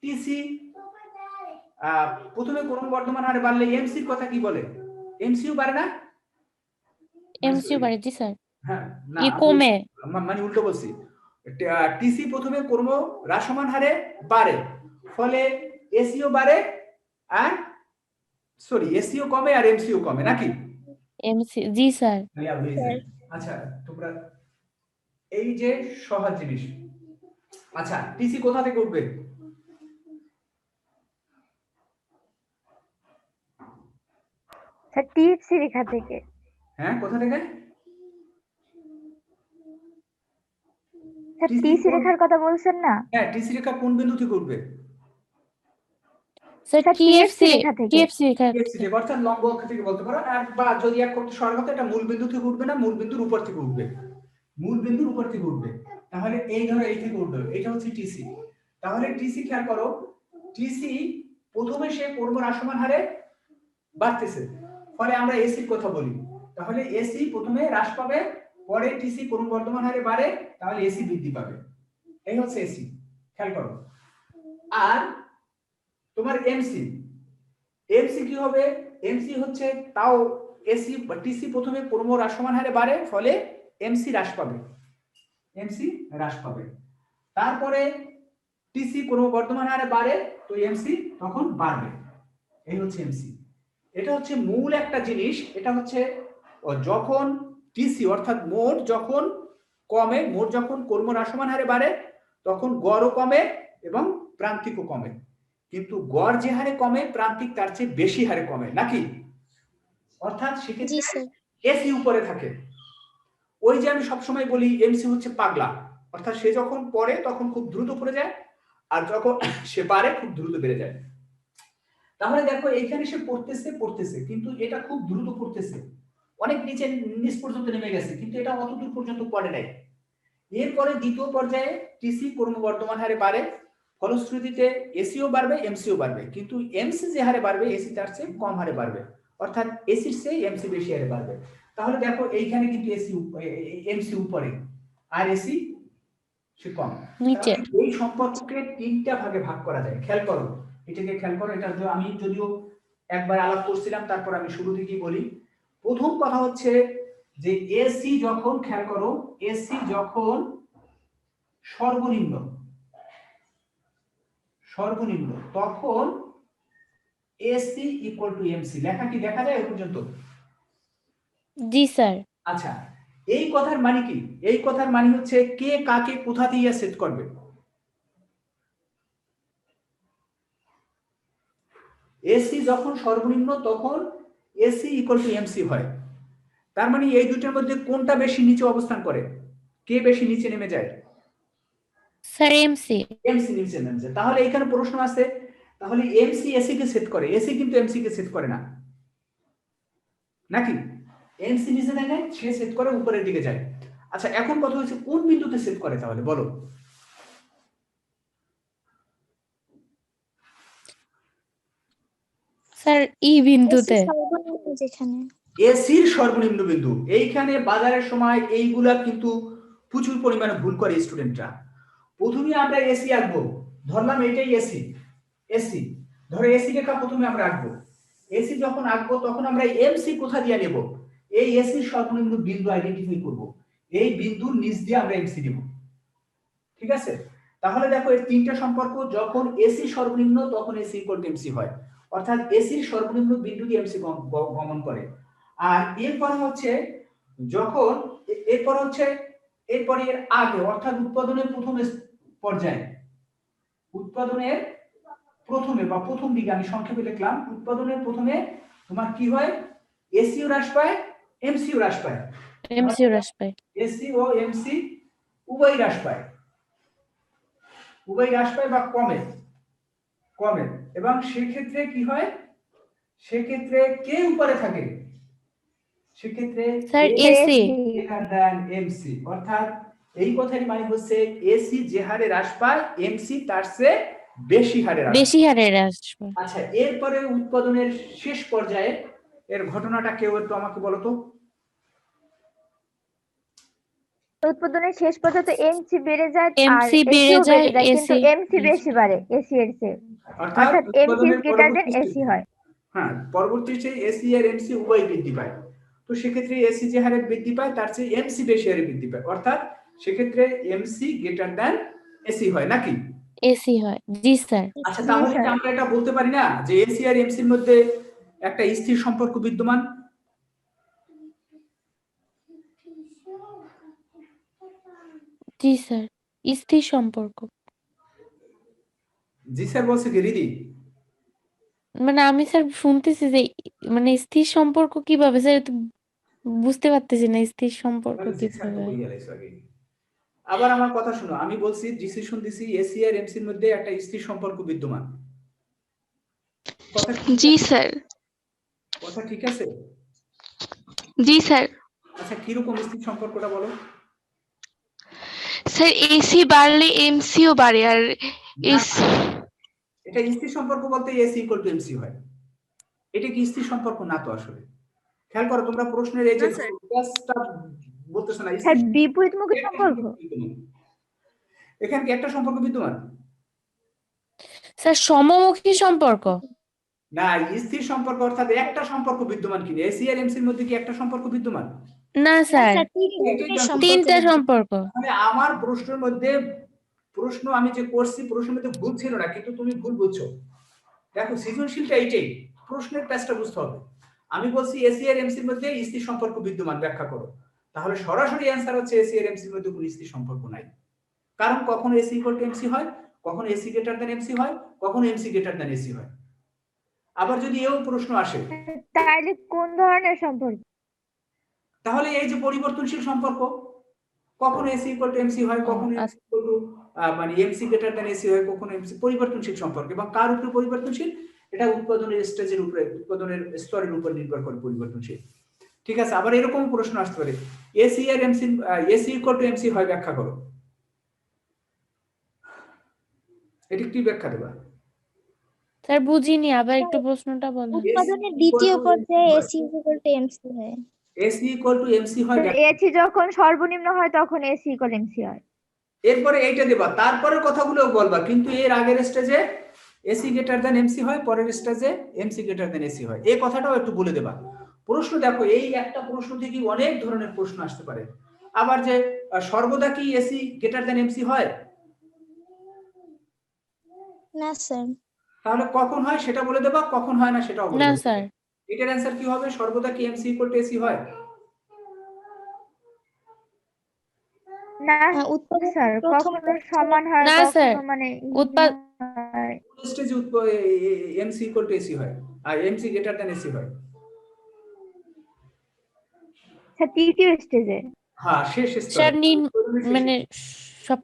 টিসি প্রথমে ক্রমবর্ধমান হারে বাড়লে এমসির কথা কি বলে? এমসিও বাড়ে না? এমসিও বাড়ে, জি স্যার। হ্যাঁ না ই কমে, মানে উল্টো বলছি, টিসি প্রথমে কর্ম হ্রাসমান হারে বাড়ে, ফলে এসিও বাড়ে আর এসিও কমে আর এমসিও কমে, নাকি? এমসি, জি স্যার। আচ্ছা তোমরা এই যে সহজ জিনিস। আচ্ছা টিসি কোথা থেকে উঠবে? স্যার টিএফসি রেখা থেকে। হ্যাঁ কোথা থেকে? স্যার টিসি রেখার কথা বলছেন না? হ্যাঁ টিসি রেখা কোন বিন্দু থেকে উঠবে? স্যার টিএফসি রেখা থেকে। অর্থাৎ লম্ব অক্ষ থেকে বলতে পারো, আর বা যদি এক করতে সরল হতো এটা মূল বিন্দু থেকে উঠবে না, মূল বিন্দুর উপর থেকে উঠবে, মূল বিন্দুর উপর থেকে উঠবে। তাহলে এই ধরো এই থেকে উঠবে, এটা হচ্ছে টিসি। তাহলে টিসি খেয়াল করো, টিসি প্রথমে সে কর্ম হ্রাসমান হারে বাড়তেছে, ফলে আমরা এসির কথা বলি। তাহলে এসি প্রথমে হ্রাস পাবে, পরে টিসি কর্ম বর্ধমান হারে বাড়ে, তাহলে এসি বৃদ্ধি পাবে। এই হচ্ছে এসি, খেয়াল করো। আর তোমার এমসি কি হবে? এমসি হচ্ছে তাও এসি বা টিসি প্রথমে কর্ম হ্রাসমান হারে বাড়ে, ফলে এমসি হ্রাস পাবে, তারপরে টিসি কর্ম বর্ধমান হারে বাড়ে, তো এমসি তখন বাড়বে। এই হচ্ছে এমসি। এটা হচ্ছে মূল একটা জিনিস। এটা হচ্ছে যখন টিসি অর্থাৎ মোট যখন কমে, মোট যখন কর্ম হ্রাসমান হারে বাড়ে, তখন গড়ও কমে এবং প্রান্তিকও কমে। কিন্তু গড় যে হারে কমে, প্রান্তিক তার চেয়ে বেশি হারে কমে, নাকি? অর্থাৎ সেক্ষেত্রে এসি উপরে থাকে। ওই যে আমি সবসময় বলি এমসি হচ্ছে পাগলা, অর্থাৎ সে যখন পড়ে তখন খুব দ্রুত পড়ে যায়, আর যখন সে বাড়ে খুব দ্রুত বেড়ে যায়। তাহলে দেখো এখানে সে পড়তেছে কিন্তু এটা খুব দ্রুত পড়তেছে, অনেক নিচ পর্যন্ত নেমে গেছে, কিন্তু এটা অত দূর পর্যন্ত পড়ে নাই। এরপরে দ্বিতীয় পর্যায়ে টিসি ক্রমবর্ধমান হারে বাড়ে, ফলশ্রুতিতে এসিও বাড়বে, এমসিও বাড়বে, কিন্তু এমসি যে হারে বাড়বে এসি তার চেয়ে কম হারে বাড়বে, অর্থাৎ এসির চেয়ে এমসি বেশি হারে বাড়বে। তাহলে দেখো এইখানে কিন্তু এমসি উপরে আর এসি সে কম। নিচে। এই সম্পর্ককে তিনটা ভাগে ভাগ করা যায়, খেয়াল করো এটাকে, খেয়াল করো। এটা আমি যদিও একবার আলাপ করছিলাম, তারপর আমি শুরু থেকেই বলি। প্রথম কথা হচ্ছে যে এসি যখন, খেয়াল করো, এসি যখন সর্বনিম্ন তখন এসি ইকুয়াল টু এমসি। লেখা কি দেখা যায় এ পর্যন্ত? জি স্যার। আচ্ছা, এই কথার মানে কি? এই কথার মানে হচ্ছে কে কাকে কোথা দিয়ে সেট করবে। এসি যখন সর্বনিম্ন তখন এসি ইকুয়াল টু এমসি হয়। তার মানে এই দুটোর মধ্যে কোনটা বেশি নিচে অবস্থান করে? কে বেশি নিচে নেমে যায়? Sir MC. এমসি নিচে নেমে যায়। তাহলে এখানে প্রশ্ন আছে, তাহলে এমসি এসি কে সেট করে, এসি কিন্তু এমসি কে সেট করে না, নাকি? এমসি নিচে থাকে, সে সেট করে উপরের দিকে যায়। আচ্ছা, এখন কথা হচ্ছে কোন বিন্দুতে সেট করে, তাহলে বলো। স্যার ই বিন্দুতে। যেখানে এসির সর্বনিম্ন বিন্দু। এইখানে বাজারের সময় এইগুলা কিন্তু প্রচুর পরিমাণে ভুল করে স্টুডেন্টরা। প্রথমে আমরা এসি আঁকবো, ধরলাম এটাই এসি ধরো এসি রেখা প্রথমে আমরা আঁকবো। এসি যখন আঁকবো তখন আমরা এমসি কোথা দিয়ে নেব? এই এসির সর্বনিম্ন বিন্দু আইডেন্টিফাই করব, এই বিন্দুর নিচ দিয়ে আমরা এমসি নেব। ঠিক আছে? তাহলে দেখো এই তিনটা সম্পর্ক, যখন এসি সর্বনিম্ন তখন এসি ইকুয়াল টু এমসি হয়, অর্থাৎ এসির সর্বনিম্ন বিন্দু দিয়ে এমসি গমন করে। আর এরপরে হচ্ছে যখন এরপরে এর আগে, অর্থাৎ উৎপাদনের প্রথম পর্যায়ে, উৎপাদনের প্রথমে বা প্রথম দিকে, আমি সংক্ষেপে লিখলাম, উৎপাদনের প্রথমে তোমার কি হয়? এসিও হ্রাস পায়, এমসিও হ্রাস পায়। এমসিও হ্রাস পায়। এসি ও এমসি উভয় হ্রাস পায়, বা কমে। এবং সেক্ষেত্রে কি হয়? সেক্ষেত্রে কে উপরে থাকে? সেক্ষেত্রে স্যার এসি। এমসি। অর্থাৎ এই কথার মানে হচ্ছে এসি যে হারে হ্রাস পায় এমসি তার চেয়ে বেশি হারে হ্রাস পায়। আচ্ছা, এরপরে উৎপাদনের শেষ পর্যায়ে এর ঘটনাটা কেউ একটু আমাকে বলো তো। উৎপাদনের শেষ পর্যন্ত এমসি বেড়ে যায় আর এমসি এসিও বেড়ে যায়, বেড়ে যায়, কিন্তু এসি এমসি বেশি বাড়ে এসি এর চেয়ে, অর্থাৎ MC is greater than AC হয়। হ্যাঁ, পরবর্তীতে এসি আর এমসি উভয় বৃদ্ধি পায়। তো সেক্ষেত্রে এসি যে হারে বৃদ্ধি পায় তার চেয়ে এমসি বেশি হারে বৃদ্ধি পায়, অর্থাৎ সেক্ষেত্রে এমসি গ্রেটার দেন এসি হয়, নাকি? এসি হয়। জি স্যার। আচ্ছা, তাহলে কি আমরা এটা বলতে পারি না যে এসি আর এমসির মধ্যে একটা স্থির সম্পর্ক বিদ্যমান? জি স্যার, স্থির সম্পর্ক। জি স্যার বলছে কি রিদি? মানে আমি স্যার শুনতেছি যে মানে স্থির সম্পর্ক কিভাবে, স্যার তো বুঝতে পারতেছি না স্থির সম্পর্ক কিভাবে। আবার আমার কথা শুনো, আমি বলছি ডিসিশন দিছি এসি আর এমসির মধ্যে একটা স্থির সম্পর্ক বিদ্যমান। জি স্যার। কথা ঠিক আছে? জি স্যার। আচ্ছা, কিরকম স্থির সম্পর্কটা বলো? স্যার এসি বাড়লে এমসিও বাড়ে, আর এটা স্থির সম্পর্ক বলতে এসি ইকুয়াল টু এমসি হয়। এটা কি স্থির সম্পর্ক না তো আসলে। খেয়াল করো তোমরা প্রশ্নের এই যে প্লাসটা বলতেছ না, স্যার বিপরীতমুখী সম্পর্ক। এখানে কি একটা সম্পর্ক বিদ্যমান? স্যার সমমুখী সম্পর্ক। না, স্থির সম্পর্ক অর্থাৎ একটা সম্পর্ক বিদ্যমান কিনা? এসি আর এমসির মধ্যে কি একটা সম্পর্ক বিদ্যমান? না স্যার, তিনটা সম্পর্ক। মানে আমার প্রশ্নের মধ্যে, প্রশ্ন আমি যে করছি প্রশ্নের মধ্যে ভুল ছিল না, কিন্তু তুমি ভুল বুঝছো। দেখো সৃজনশীলটা এইটাই, প্রশ্নের প্যাচটা বুঝতে হবে। আমি বলছি এসি আর এমসির মধ্যে স্থির সম্পর্ক বিদ্যমান, ব্যাখ্যা করো। তাহলে সরাসরি অ্যান্সার হচ্ছে এসি আর এমসির মধ্যে কোনো স্থির সম্পর্ক নাই। কারণ কখনো এসি ইকুয়াল টু এমসি হয়, কখনো এসি গ্রেটার দ্যান এমসি হয়, কখনো এমসি গ্রেটার দ্যান এসি হয়। আবার যদি এও প্রশ্ন আসে তাহলে কোন ধরনের সম্পর্ক? তাহলে এই যে পরিবর্তনশীল সম্পর্ক, কখনো এসি ইকুয়াল টু এমসি হয়, কখনো এমসি ইকুয়াল টু মানে এমসি গ্রেটার দ্যান এসি হয়, কখনো এমসি, পরিবর্তনশীল সম্পর্ক। এবং কার উপরে পরিবর্তনশীল? এটা উৎপাদনের স্টেজের উপরে, উৎপাদনের স্তরের উপর নির্ভর করে পরিবর্তনশীল। ঠিক আছে, আবার এরকম প্রশ্ন আসতে পারে, এসি আর MC, AC equal to MC হয় ব্যাখ্যা করো। এটি কি ব্যাখ্যা দেবা? স্যার বুঝিনি, আবার একটু প্রশ্নটা বলেন। উৎপাদনের দ্বিতীয় পর্যায়ে এসি ইকুয়াল টু এমসি হয়। এসি ইকুয়াল টু এমসি হয় এসি যখন সর্বনিম্ন হয় তখন এসি ইকুয়াল এমসি হয়। এরপরে এইটা দেবা, তারপরের কথাগুলো বলবা, কিন্তু এর আগের স্টেজে এসি গ্রেটার দ্যান এমসি হয়, পরের স্টেজে এমসি গ্রেটার দ্যান এসি হয়, এই কথাটাও একটু বলে দেবা। প্রশ্ন দেখো, এই একটা প্রশ্ন থেকে অনেক ধরনের প্রশ্ন আসতে পারে। আবার যে সর্বদা কি এসি গ্রেটার দ্যান এমসি হয়? না স্যার। তাহলে কখন হয় সেটা বলে দেবা, কখন হয় না সেটাও বলে না দেবা। স্যার। এটার অ্যান্সার কি হবে? সর্বদা কি এমসি ইকুয়াল টু এসি হয়? না উৎপাদন স্যার, প্রথম কখনো সমান হয়, না স্যার, কখনো মানে হয়। স্টেজে এমসি ইকুয়াল টু এসি হয় আর এমসি গ্রেটার দ্যান এসি হয়। স্যার তৃতীয় স্টেজে। হ্যাঁ, শেষ স্তরে। স্যার মানে সব।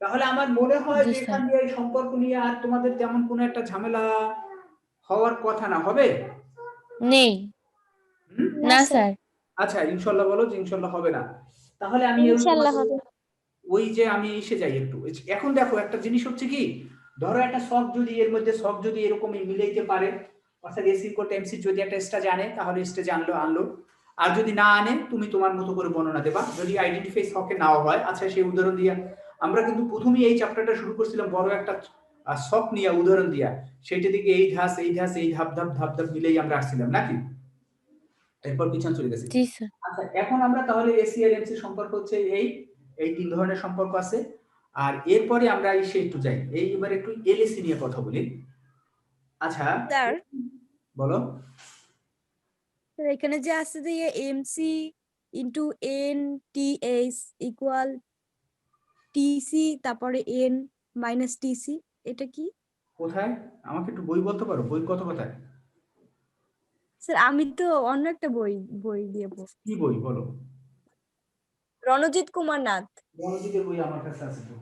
তাহলে আমার মনে হয় জি যে স্যার। এখান দিয়ে এই সম্পর্ক নিয়ে আর তোমাদের তেমন কোনো একটা ঝামেলা হওয়ার কথা না, হবে? নেই। হুম? না স্যার। আচ্ছা, ইনশাল্লাহ বলো যে ইনশাল্লাহ হবে না। তাহলে আমি ইনশাআল্লাহ হবে। ওই যে আমি এসে যাই একটু। এখন দেখো একটা জিনিস হচ্ছে কি, ধরো একটা শক যদি এর মধ্যে শক যদি এরকমই মিলাইতে পারে, অর্থাৎ এসি ইকুয়াল টু এমসি যদি একটা স্টেজে আনে তাহলে স্টেজে আনলো, আর যদি না আনে তুমি তোমার মতো করে বর্ণনা দেবা, যদি আইডেন্টিফাই শকে নাও হয়। আচ্ছা, সেই উদাহরণ দিয়া আমরা কিন্তু প্রথমেই এই চ্যাপ্টারটা শুরু করছিলাম বড় একটা শক নিয়ে, উদাহরণ দিয়া, সেইটা দিকে এই ধাপ এই ধাপ মিলেই আমরা আসছিলাম নাকি? এরপর পিছন চলে গেছি। জি স্যার। আচ্ছা, এখন আমরা তাহলে এসি আর এমসি সম্পর্ক হচ্ছে এই তিন ধরনের সম্পর্ক আছে। আর এরপরে আমরা এসে একটু যাই, এবার একটু এলএসি নিয়ে কথা বলি। আচ্ছা স্যার, বলো। এখানে যে আছে যে MC into N T H equal TC, তারপরে এন মাইনাস টিসি, এটা কি? কোথায় আমাকে একটু বই বলতে পারো? বই কত কোথায়? স্যার আমি তো অন্য একটা বই দিয়ে পড়ছি। কি বই বলো? রণজিৎ কুমার নাথ। রণজিতের বই আমার কাছে আছে তো।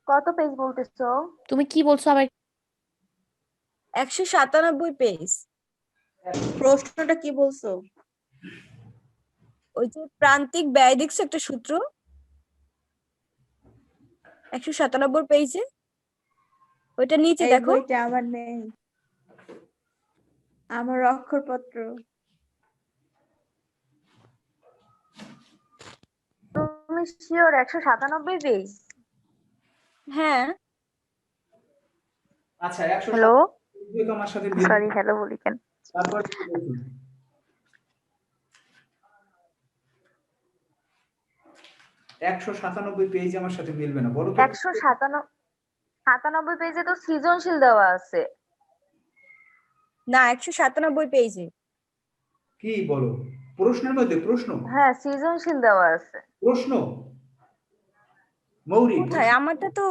কত পেজ বলতেছো? তুমি কি বলছো আবার? 197 পেজ। প্রশ্নটা কি বলছো? ওই যে প্রান্তিক ব্যয় দেখছো একটা সূত্র 197 পেজে, ওইটা নিচে দেখো। বইটা আমার নেই, আমার অক্ষরপত্র। তুমি শিওর 197 পেজ? হ্যাঁ। আচ্ছা, হ্যালো, আমার সাথে সরি, হ্যালো বলি কেন? তারপর 197 পেজ আমার সাথে মিলবে না, বলো তো। 197 পেজে তো সৃজনশীল দেওয়া আছে। না, 197 পেজে। কি বলো? প্রশ্নের মধ্যে প্রশ্ন? হ্যাঁ, সৃজনশীল দেওয়া আছে। প্রশ্ন মৌরি কোথায়? আমারটা তো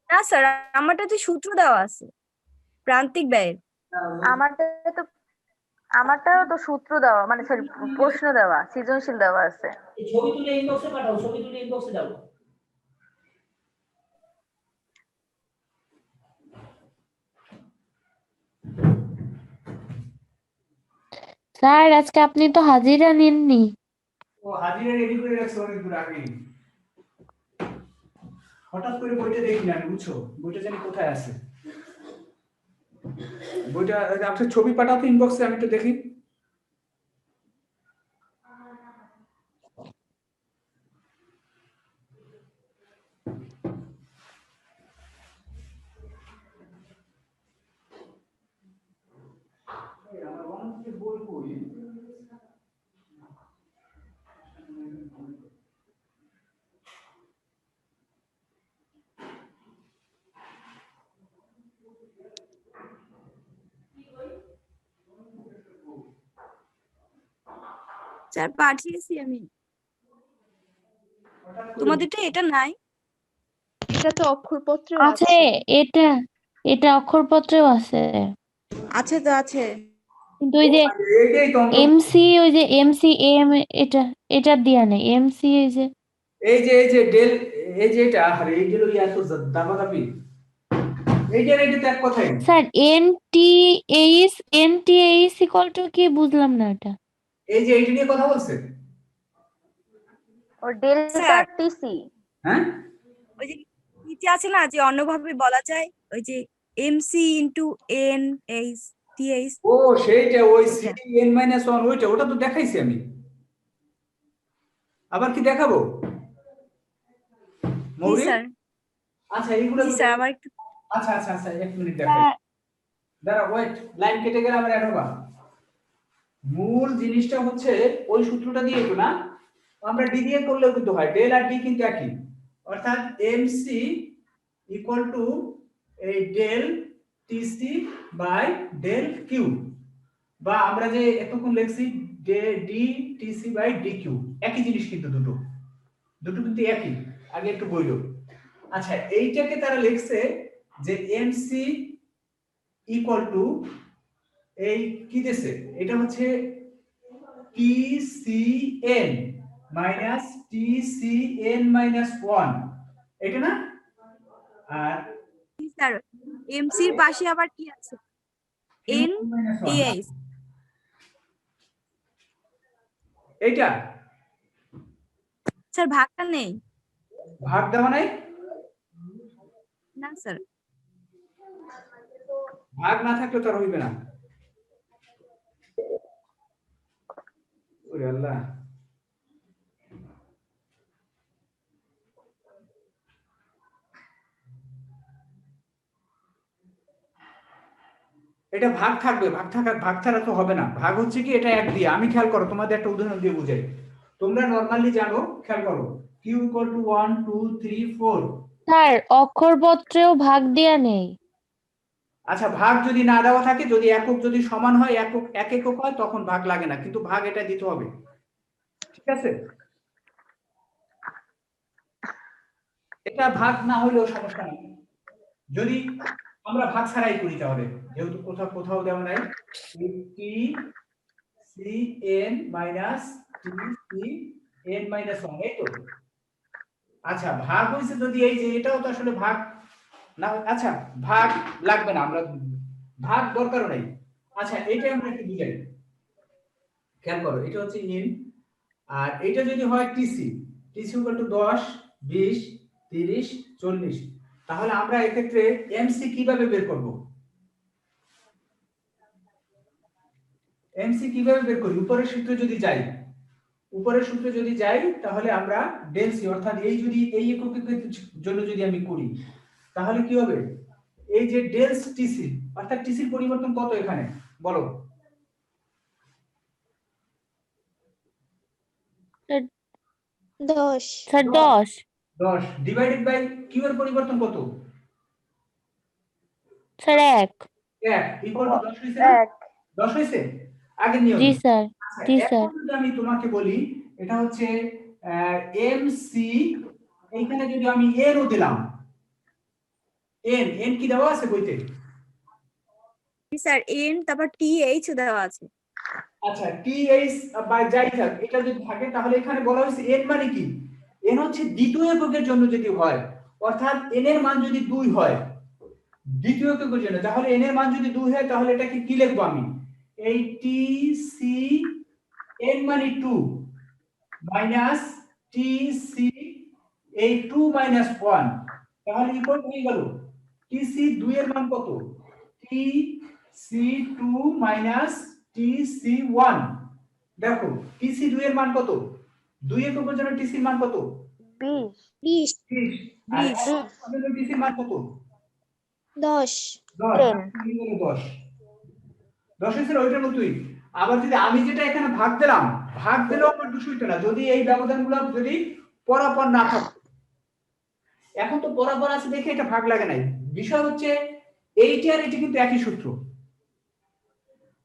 না স্যার, আমারটাতে সূত্র দেওয়া আছে প্রান্তিক ব্যয়ের। আমারটাও তো সূত্র দেওয়া, মানে সরি প্রশ্ন দেওয়া, সৃজনশীল দেওয়া আছে। ছবি তুলে ইনবক্সে পাঠাও, ছবি তুলে ইনবক্সে দাও। স্যার আজকে আপনি তো হাজিরা নেননি। ও, হাজিরা রেডি করে রাখছো অনেক দূর আগে। হঠাৎ করে বইটা দেখি না, বুঝছো? বইটা জানি কোথায় আছে। বইটা আপনার ছবি পাঠাও তো ইনবক্সে, আমি একটু দেখি। আমার অনেক বই বই স্যার পাঠিয়েছি আমি। তোমাদেরটা এটা নাই? এটা তো অক্ষরপত্র আছে, এটা অক্ষরপত্রেও আছে। আছে তো আছে। কিন্তু ওই যে এইটাই তো এমসি, ওই যে এমসি এম, এটা দিয়া নেই। এমসি এই যে এই যে ডেল এই যে এটা আরে এই গেল এত দাবাদাবি, এইটার এটা তো এক কথাই। স্যার NTAS ইকুয়াল টু কি বুঝলাম না এটা। এই যে এইটা নিয়ে কথা বলছে, ও ডেল্টা স্যার টিসি। হ্যাঁ ওই যে নিচে আছে না যে অন্যভাবে বলা যায় ওই যে MC ইন্টু NHTH ও সেইটা ওই CN-1 ওইটা, ওটা তো দেখাইছি আমি, আবার কি দেখাবো জি মৌরি? স্যার আচ্ছা এইগুলো জি স্যার আমার একটু আচ্ছা আচ্ছা আচ্ছা এক মিনিট দেখাই, দাঁড়া ওয়েট, লাইন কেটে গেলে আবার অ্যাড হবা। মূল জিনিসটা হচ্ছে ওই সূত্রটা দিয়ে একটু না, আমরা ডি দিয়ে করলেও কিন্তু হয়, ডেল আর ডি কিন্তু একই, অর্থাৎ এমসি ইকুয়াল টু এই del TC by del Q, বা আমরা যে এতক্ষণ লিখছি D TC by D Q, একই জিনিস কিন্তু দুটো কিন্তু একই, আগে একটু বইলো। আচ্ছা এইটাকে তারা লিখছে যে এমসি ইকুয়াল টু এই কি দিছে, এটা হচ্ছে TCN মাইনাস TCN মাইনাস 1, এটা না? আর জি স্যার MC এর পাশে আবার কি আছে NTH এইটা স্যার ভাগটা নেই ভাগ দেওয়া নাই, না স্যার। ভাগ না থাকলে তো আর হইবে না। ওরে আল্লাহ, এটা ভাগ থাকবে, ভাগ ছাড়া তো হবে না। ভাগ হচ্ছে কি এটা এক দিয়ে, আমি খেয়াল করো তোমাদের একটা উদাহরণ দিয়ে বুঝাই, তোমরা নরমালি জানো, খেয়াল করো q ইকুয়াল টু 1 2 3 4। স্যার অক্ষরপত্রেও ভাগ দেয়া নেই। আচ্ছা ভাগ যদি না দেওয়া থাকে, যদি একক যদি সমান হয়, একক এক একক হয়, তখন ভাগ লাগে না, কিন্তু ভাগ এটা দিতে হবে, ঠিক আছে? এটা ভাগ না হলেও সমস্যা নেই, যদি আমরা ভাগ ছাড়াই করি, তাহলে যেহেতু কোথাও দেওয়া নাই TCN মাইনাস TCN মাইনাস 1, এই তো। আচ্ছা ভাগ হইছে যদি এই যে এটাও তো আসলে ভাগ না, আচ্ছা ভাগ লাগবে না, আমরা ভাগ দরকারও নাই। আচ্ছা এইটা আমরা একটু বুঝাই, খেয়াল করো এটা হচ্ছে ইন, আর এটা যদি হয় টিসি ইকুয়াল টু 10 20 30 40, তাহলে আমরা এক্ষেত্রে এমসি কিভাবে বের করব? এমসি কিভাবে বের করি? উপরের সূত্রে যদি যাই তাহলে আমরা ডেল সি, অর্থাৎ এই যদি এই এককের জন্য যদি আমি করি, তাহলে কি হবে? এই যে ডেল টিসি, অর্থাৎ টিসির পরিবর্তন কত এখানে বলো? 10 স্যার 10 10 ডিভাইডেড বাই কিউ এর পরিবর্তন কত? স্যার 1 1 ইকুয়াল টু 10 হইছে না? 10 হইছে আগের নিয়ম। জি স্যার আচ্ছা জি স্যার। এখন যদি আমি তোমাকে বলি এটা হচ্ছে এমসি, এইখানে যদি আমি এন ও দিলাম, এন কি দেওয়া আছে বইতে? জি স্যার N তারপর TH দেওয়া আছে। আচ্ছা টিএইচ বাই যাই থাক, এটা যদি থাকে তাহলে এখানে বলা হয়েছে এন মানে কি? এন হচ্ছে দ্বিতীয় এককের জন্য যদি হয়, অর্থাৎ এন এর মান যদি 2 হয় দ্বিতীয় এককের জন্য, তাহলে এন এর মান যদি 2 হয় তাহলে এটাকে কি লিখবো আমি? এই টি সি এন মানে 2 মাইনাস টি সি এই 2 মাইনাস 1, তাহলে ইকুয়াল হয়ে গেল টি সি 2 এর মান কত? T C 2 minus T C 1। দেখো টি সি 2 এর মান কত? 2 এককের জন্য টি সি এর মান কত? 20 20। আর 20 এককের জন্য টি সি এর মান কত? 10 10 হয়েছে ওইটার মতোই। আবার যদি আমি যেটা এখানে ভাগ দিলাম, ভাগ দিলেও আমার দোষ হইতো না যদি এই ব্যবধানগুলো যদি পরপর না থাকতো। এখন তো পরপর আছে দেখে এটা ভাগ লাগে নাই, বিষয় হচ্ছে এইটা আর এটা কিন্তু একই সূত্র,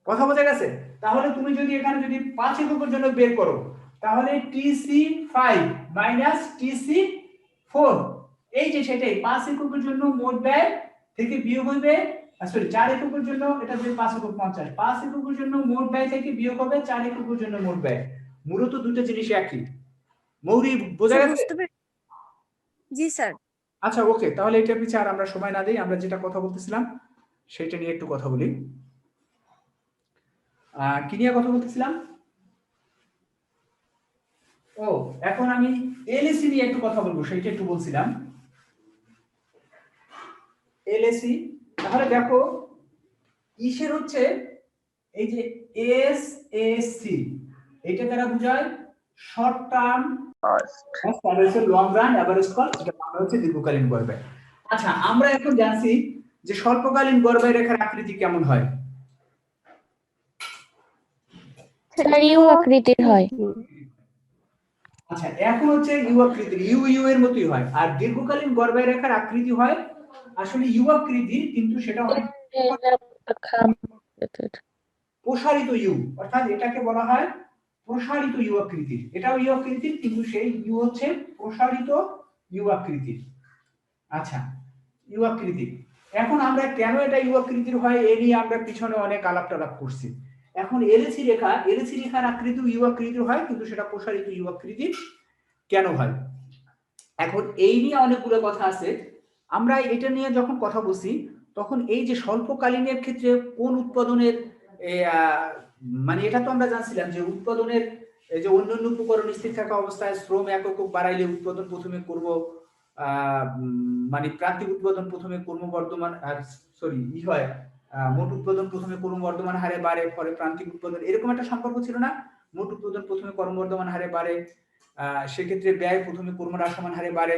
কথা বোঝা গেছে? তাহলে তুমি যদি এখানে যদি 5 এককের জন্য বের করো, তাহলে TC5 মাইনাস TC4, এই যে সেটাই 5 এককের জন্য মোট ব্যয় থেকে বিয়োগ হবে, সরি 4 এককের জন্য, এটা যে 5 একক 50, 5 এককের জন্য মোট ব্যয় থেকে বিয়োগ হবে 4 এককের জন্য মোট ব্যয়। মূলত দুটো জিনিস একই। মৌরি বোঝা স্যার গেছে? বুঝতে পেরেছি। জি স্যার। আচ্ছা ওকে, তাহলে এটা পিছিয়ে আর আমরা সময় না দিই, আমরা যেটা কথা বলতেছিলাম সেটা নিয়ে একটু কথা বলি। কি নিয়ে কথা বলতেছিলাম? ও, এখন আমি এলএসি নিয়ে একটু কথা বলবো, সেইটা একটু বলছিলাম। এলএসি, তাহলে দেখো ইসের হচ্ছে এই যে এসএসসি, এটা দ্বারা বোঝায় short term cost, long run average cost, এটা বাংলা হচ্ছে দীর্ঘকালীন গড় ব্যয়। আচ্ছা, আমরা এখন জানছি যে স্বল্পকালীন গড় ব্যয় রেখার আকৃতি কেমন হয়। স্যার ইউ আকৃতির হয়। আচ্ছা, এখন হচ্ছে ইউ আকৃতির, ইউ এর মতই হয়। আর দীর্ঘকালীন গড় ব্যয় রেখার আকৃতি হয় আসলে ইউ আকৃতির, কিন্তু সেটা অনেক প্রসারিত ইউ, অর্থাৎ এটাকে বলা হয় প্রসারিত ইউ আকৃতির। এটাও ইউ আকৃতির, কিন্তু সেই ইউ হচ্ছে প্রসারিত ইউ আকৃতির। আচ্ছা, ইউ আকৃতির। এখন আমরা কেন এটা ইউ আকৃতির হয় এ নিয়ে আমরা পিছনে অনেক আলাপ টালাপ করছি। এখন এলএসি রেখার আকৃতি ইউ আকৃতির হয়, কিন্তু সেটা প্রসারিত ইউ আকৃতির কেন হয়? এখন এই নিয়ে অনেকগুলো কথা আছে। আমরা এটা নিয়ে যখন কথা বলছি তখন এই যে স্বল্পকালীনের ক্ষেত্রে কোন উৎপাদনের মানে এটা তো আমরা জানছিলাম যে উৎপাদনের এই যে অন্যান্য উপকরণ স্থির থাকা অবস্থায় শ্রম একক বাড়াইলে উৎপাদন প্রথমে করব মানে প্রান্তিক উৎপাদন প্রথমে ক্রমবর্ধমান হয়, মোট উৎপাদন প্রথমে ক্রমবর্ধমান হারে বাড়ে, ফলে প্রান্তিক উৎপাদন, এরকম একটা সম্পর্ক ছিল না? মোট উৎপাদন প্রথমে ক্রমবর্ধমান হারে বাড়ে, সেক্ষেত্রে ব্যয় প্রথমে ক্রমহ্রাসমান হারে বাড়ে,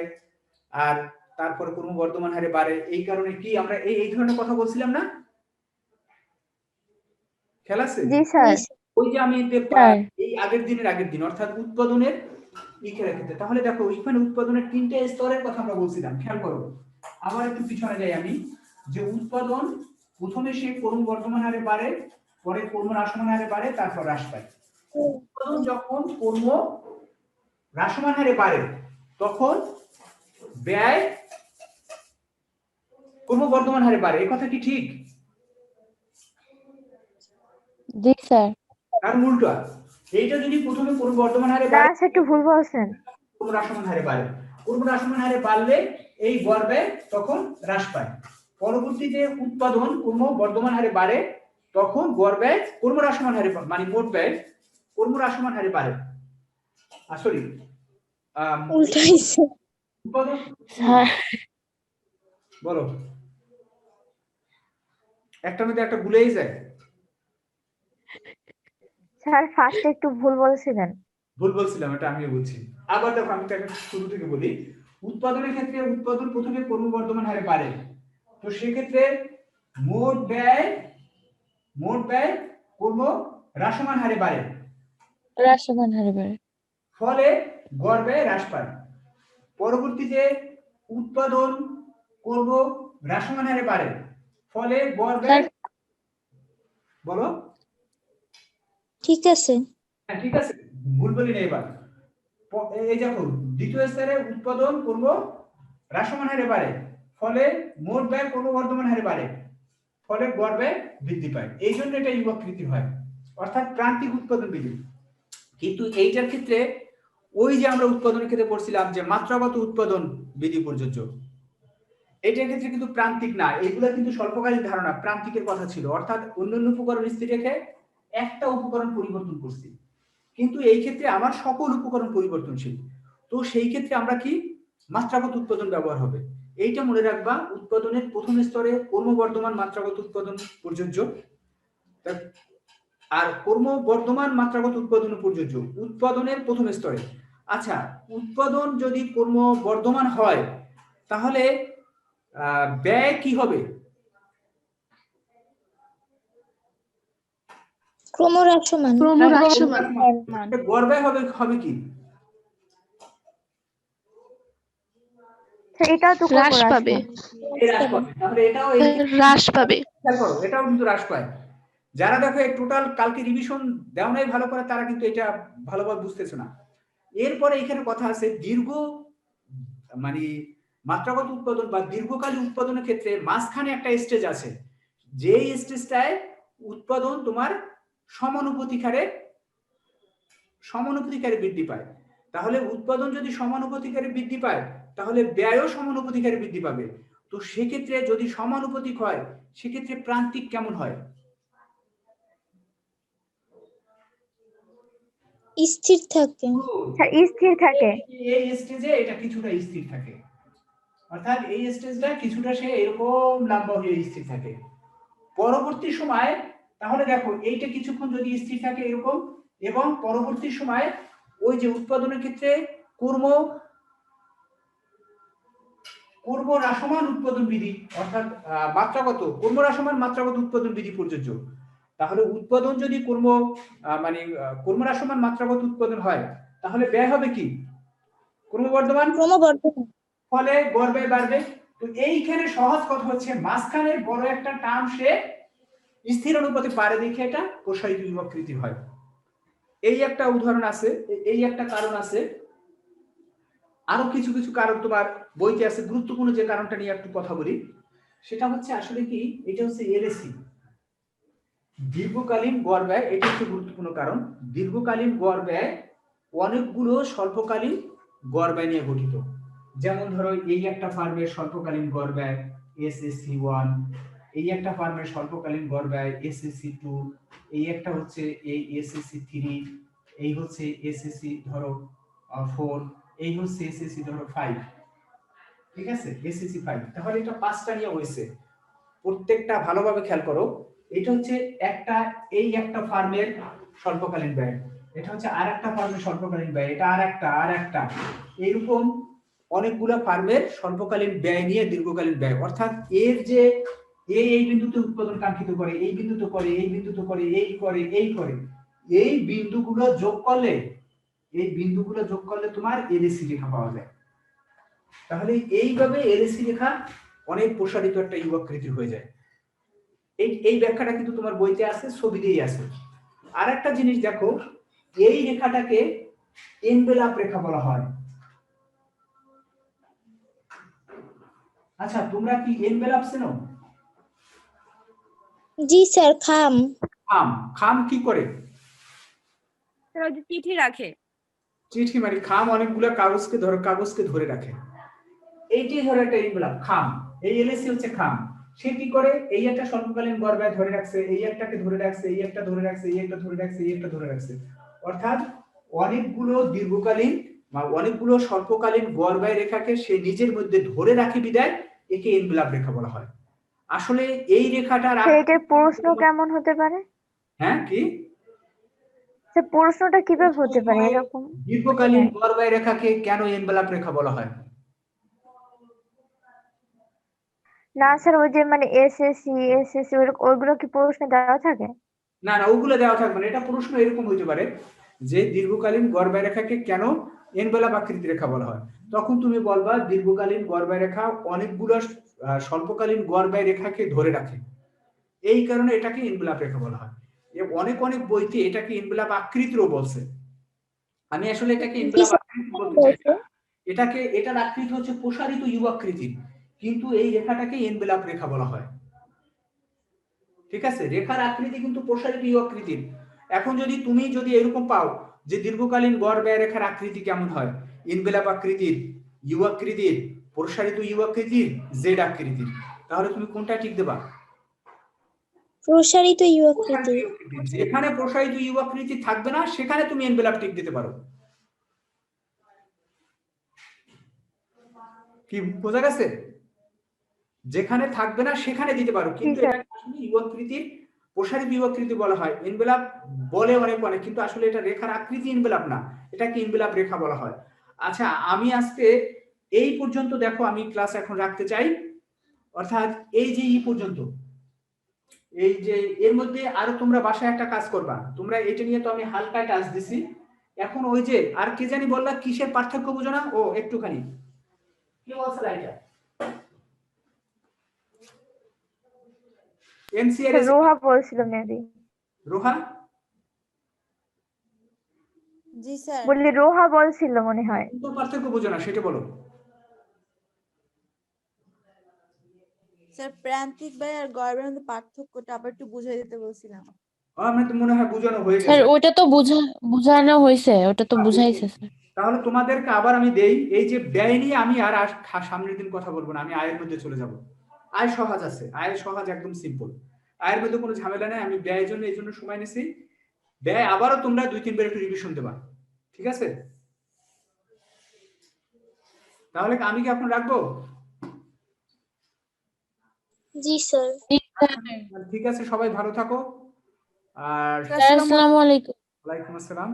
আর তারপর ক্রমবর্ধমান হারে বাড়ে। এই কারণে কি আমরা এই ধরনের কথা বলছিলাম না? খেয়াল আছে? জি স্যার। ওই যে আমি এই আগের দিন অর্থাৎ উৎপাদনের লিখে রাখতে। তাহলে দেখো ওইখানে উৎপাদনের 3টে স্তরের কথা আমরা বলছিলাম, খেয়াল করো। আবার একটু পিছনে যাই আমি, যে উৎপাদন প্রথমে সে ক্রমবর্ধমান হারে বাড়ে, পরে ক্রমহ্রাসমান হারে বাড়ে, তারপর হ্রাস পায়। উৎপাদন যখন ক্রমহ্রাসমান হারে বাড়ে তখন ব্যয় ক্রমবর্ধমান হারে বাড়ে। এই কথা কি ঠিক? জি স্যার। আর উল্টো, এইটা যদি প্রথমে ক্রমবর্ধমান হারে না বাড়ে, স্যার একটু ভুল বলছেন। ক্রমহ্রাসমান হারে বাড়ে, ক্রমহ্রাসমান হারে বাড়লে এই গড় ব্যয় তখন হ্রাস পায়। পরবর্তীতে উৎপাদন ক্রমবর্ধমান হারে বাড়ে, তখন গড় ব্যয় ক্রমহ্রাসমান হারে, মানে মোট ব্যয় ক্রমহ্রাসমান হারে বাড়ে। সরি, উল্টাইছে। উৎপাদন বলো, একটা মধ্যে একটা ভুলেই যায়। স্যার ফার্স্টে একটু ভুল বলছিলেন। ভুল বলছিলাম, এটা আমিও বলছি। আবার দেখো, আমি তাকে শুরু থেকে বলি। উৎপাদনের ক্ষেত্রে উৎপাদন প্রথমে ক্রমবর্ধমান হারে বাড়ে, তো সেক্ষেত্রে মোট ব্যয় ক্রমহ্রাসমান হারে বাড়ে, ফলে গড় ব্যয় হ্রাস পায়। পরবর্তীতে উৎপাদন ক্রমহ্রাসমান হারে বাড়ে, ফলে গড় ব্যয়, বলো ঠিক আছে। হ্যাঁ ঠিক আছে, ভুল বলি না এবার। এই দেখো, দ্বিতীয় স্তরে উৎপাদন ক্রমহ্রাসমান হারে বাড়ে, ফলে মোট ব্যয় ক্রমবর্ধমান হারে বাড়ে, ফলে গড় ব্যয় বৃদ্ধি পায়। এই জন্য এটা ইউ আকৃতি হয়, অর্থাৎ প্রান্তিক উৎপাদন বৃদ্ধি। কিন্তু এইটার ক্ষেত্রে ওই যে আমরা উৎপাদনের ক্ষেত্রে পড়ছিলাম যে মাত্রাগত উৎপাদন বৃদ্ধি প্রযোজ্য, এটার ক্ষেত্রে কিন্তু প্রান্তিক না। এগুলা কিন্তু স্বল্পকালীন ধারণা, প্রান্তিকের কথা ছিল, অর্থাৎ অন্যান্য উপকরণ স্থির রেখে একটা উপকরণ পরিবর্তন করছি, কিন্তু এই ক্ষেত্রে আমার সকল উপকরণ পরিবর্তনশীল। তো সেই ক্ষেত্রে আমরা কি মাত্রাগত উৎপাদন ব্যবহার হবে, এইটা মনে রাখবা। উৎপাদনের প্রথম স্তরে ক্রমবর্ধমান মাত্রাগত উৎপাদন প্রযোজ্য, আর ক্রমবর্ধমান মাত্রাগত উৎপাদন প্রযোজ্য উৎপাদনের প্রথম স্তরে। আচ্ছা, উৎপাদন যদি ক্রমবর্ধমান হয় তাহলে ব্যয় কি হবে? ক্রমহ্রাসমান। গড় ব্যয় হবে কি? এটাও তো হ্রাস পাবে। তাহলে এটাও হ্রাস পাবে। এটাও কিন্তু হ্রাস পায়। যারা দেখো এই টোটাল কালকে রিভিশন দেও নাই ভালো করে, তারা কিন্তু এটা ভালোভাবে বুঝতেছে না। এরপরে এখানে কথা আছে মানে মাত্রাগত উৎপাদন বা দীর্ঘকালীন উৎপাদনের ক্ষেত্রে মাঝখানে একটা স্টেজ আছে, যেই স্টেজটায় উৎপাদন তোমার সমানুপাতিক হারে বৃদ্ধি পায়। তাহলে উৎপাদন যদি সমানুপাতিক হারে বৃদ্ধি পায় তাহলে ব্যয়ও সমানুপাতিক হারে বৃদ্ধি পাবে। তো সেক্ষেত্রে যদি সমানুপাতিক হয় সেক্ষেত্রে প্রান্তিক কেমন হয়? স্থির থাকে। স্যার স্থির থাকে। এই স্টেজে এটা কিছুটা স্থির থাকে, অর্থাৎ এই স্টেজটা কিছুটা সে এরকম লম্বা হয়ে স্থির থাকে। পরবর্তী সময় তাহলে দেখো এইটা কিছুক্ষণ যদি স্থির থাকে এরকম, এবং পরবর্তী সময় ওই যে উৎপাদনের ক্ষেত্রে কর্ম হ্রাসমান উৎপাদন বিধি, অর্থাৎ মাত্রাগত কর্ম হ্রাসমান মাত্রাগত উৎপাদন বিধি প্রযোজ্য। তাহলে উৎপাদন যদি কর্ম হ্রাসমান মাত্রাগত উৎপাদন হয় তাহলে ব্যয় হবে কি? ক্রমবর্ধমান, ফলে গড় ব্যয় বাড়বে। তো এইখানে সহজ কথা হচ্ছে মাঝখানে বড় একটা টার্ম সে স্থির অনুপাতে পারে দেখে এটা প্রসারিত বিভক্তি হয়। এই একটা উদাহরণ আছে, এই একটা কারণ আছে, আরো কিছু কিছু কারণ তোমার বইতে আছে। গুরুত্বপূর্ণ যে কারণটা নিয়ে একটু কথা বলি সেটা হচ্ছে আসলে কি, এটা হচ্ছে এলএসি, দীর্ঘকালীন গড় ব্যয়। এটা হচ্ছে গুরুত্বপূর্ণ কারণ। দীর্ঘকালীন গড় ব্যয় অনেকগুলো স্বল্পকালীন গড় ব্যয় নিয়ে গঠিত। যেমন ধরো এই একটা ফার্মের স্বল্পকালীন গড় ব্যয় এসএসসি 1, এই একটা ফার্মের স্বল্পকালীন গড় ব্যয় এসএসসি 2, এই একটা হচ্ছে এই এসএসসি 3, এই হচ্ছে এসএসসি ধরো 4, এই হচ্ছে এসএসসি ধরো 5, ঠিক আছে, এসএসসি 5। তাহলে এটা 5টা নিয়ে হয়েছে। প্রত্যেকটা ভালোভাবে খেয়াল করো। এটা হচ্ছে এই একটা ফার্মের স্বল্পকালীন ব্যয়, এটা হচ্ছে আরেকটা ফার্মের স্বল্পকালীন ব্যয়, এটা আরেকটা এইরকম অনেকগুলো ফার্মের স্বল্পকালীন ব্যয় নিয়ে দীর্ঘকালীন ব্যয়। অর্থাৎ এর যে এই বিন্দুতে উৎপাদন কাঙ্ক্ষিত করে, এই বিন্দুতে করে, এই বিন্দুতে করে, এই বিন্দুগুলো যোগ করলে তোমার এলএসি রেখা পাওয়া যায়। তাহলে এইভাবে এলএসি রেখা অনেক প্রসারিত একটা ইউবকৃতি হয়ে যায়। এই ব্যাখ্যাটা কিন্তু তোমার বইতে আছে, ছবিতেই আছে। আর একটা জিনিস দেখো, এই রেখাটাকে এনভেলাপ রেখা বলা হয়। আচ্ছা, তোমরা কি এনভেলাপ চেনো? জি স্যার। খাম কি করে? স্যার ওই যে চিঠি রাখে। চিঠি মানে খাম অনেকগুলো কাগজকে ধরে রাখে। এইটি ধরে একটা এনভেলাপ খাম। এই এলএসি হচ্ছে খাম। সে কি করে? এই একটা স্বল্পকালীন গড় ব্যয় ধরে রাখছে, এই একটাকে ধরে রাখছে, এই একটা ধরে রাখছে, এই একটা ধরে রাখছে, এই একটা ধরে রাখছে। অর্থাৎ অনেকগুলো দীর্ঘকালীন বা অনেকগুলো স্বল্পকালীন গড় ব্যয় রেখাকে সে নিজের মধ্যে ধরে রাখে বিদায় একে এনভেলাপ রেখা বলা হয়। আসলে এই রেখাটার এটার প্রশ্ন কেমন হতে পারে? হ্যাঁ কি প্রশ্নটা কিভাবে হতে পারে এরকম? দীর্ঘকালীন গড় ব্যয় রেখাকে কেন এনভেলাপ রেখা বলা হয়? না স্যার, ওই যে মানে এসএসসি ওইগুলো কি প্রশ্নে দেওয়া থাকে? না ওগুলো দেওয়া থাকবে না। এটা প্রশ্ন এরকম হইতে পারে যে দীর্ঘকালীন গড় ব্যয় রেখাকে কেন এনভেলাপ আকৃতি রেখা বলা হয়। তখন তুমি বলবা দীর্ঘকালীন গড় ব্যয় রেখা অনেকগুলো স্বল্পকালীন গড় ব্যয় রেখাকে ধরে রাখে, এই কারণে এটাকে এনভেলাপ রেখা বলা হয়। অনেক বইতে এটাকে এনভেলাপ আকৃতিরও বলছে। আমি আসলে এটাকে এনভেলাপ আকৃতি বলতে চাই না। এটার আকৃতি হচ্ছে প্রসারিত ইউ আকৃতি, কিন্তু এই রেখাটাকে এনভেলাপ রেখা বলা হয়। ঠিক আছে, রেখার আকৃতি কিন্তু প্রসারিত ইউ আকৃতির। এখন তুমি যদি এরকম পাও যে দীর্ঘকালীন গড় ব্যয় রেখার আকৃতি কেমন হয়, এনভেলাপ আকৃতির, ইউ আকৃতির, প্রসারিত ইউ আকৃতির, জেড আকৃতির, তাহলে তুমি কোনটা ঠিক দেবা? প্রসারিত ইউ আকৃতি। যেখানে প্রসারিত ইউ আকৃতি থাকবে না সেখানে তুমি এনভেলাপ টিক দিতে পারো। কি বোঝা গেছে? যেখানে থাকবে না সেখানে দিতে পারো, কিন্তু এটা আসলে ইউ আকৃতির প্রসারিত ইউ আকৃতি বলা হয়। এনভেলাপ বলে অনেক, কিন্তু আসলে এটা রেখার আকৃতি এনভেলাপ না, এটাকে এনভেলাপ রেখা বলা হয়। আচ্ছা, আমি আজকে এই পর্যন্ত দেখো আমি ক্লাস এখন রাখতে চাই। অর্থাৎ এই যে পর্যন্ত, এই যে এর মধ্যে আরো তোমরা বাসায় একটা কাজ করবা। তোমরা এটা নিয়ে তো আমি হালকা টাচ দিছি। এখন ওই যে আর কে জানি বললা কিসের পার্থক্য বুঝো না? ও একটুখানি কি বলছ এটা? এমসিআর রোহা বলছিল মেবি। রোহা? জি স্যার। বললি রোহা বলছিল মনে হয়। কোন পার্থক্য বুঝো না সেটা বলো। স্যার প্রান্তিক ব্যয় আর গড় ব্যয়ের মধ্যে পার্থক্যটা আবার একটু বুঝিয়ে দিতে বলছিলাম। আমার তো মনে হয় বোঝানো হয়ে গেছে। স্যার ওটা তো বুঝানো হয়েছে, ওটা তো বুঝাইছে স্যার। তাহলে তোমাদেরকে আবার আমি দেই, এই যে ব্যয় নিয়ে আমি আর সামনের দিন কথা বলবো না, আমি আয়ের মধ্যে চলে যাব। আয় সহজ আছে, আয় সহজ, একদম সিম্পল, আয়ের মধ্যে কোনো ঝামেলা নেই। আমি ব্যয়ের জন্য এই জন্য সময় নিছি, ব্যয় আবারও তোমরা 2-3 বার একটু রিভিশন দেবা, ঠিক আছে? তাহলে আমি কি এখন রাখবো? জি স্যার। ঠিক আছে, সবাই ভালো থাকো। আর স্যার আসসালামু আলাইকুম। ওয়ালাইকুম আসসালাম।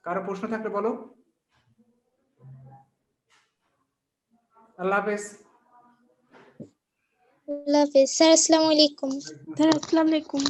কারো প্রশ্ন থাকলে বলো। আল্লাহ হাফেজ। আল্লাহ হাফেজ স্যার। আসসালামু আলাইকুম। স্যার আসসালামু আলাইকুম।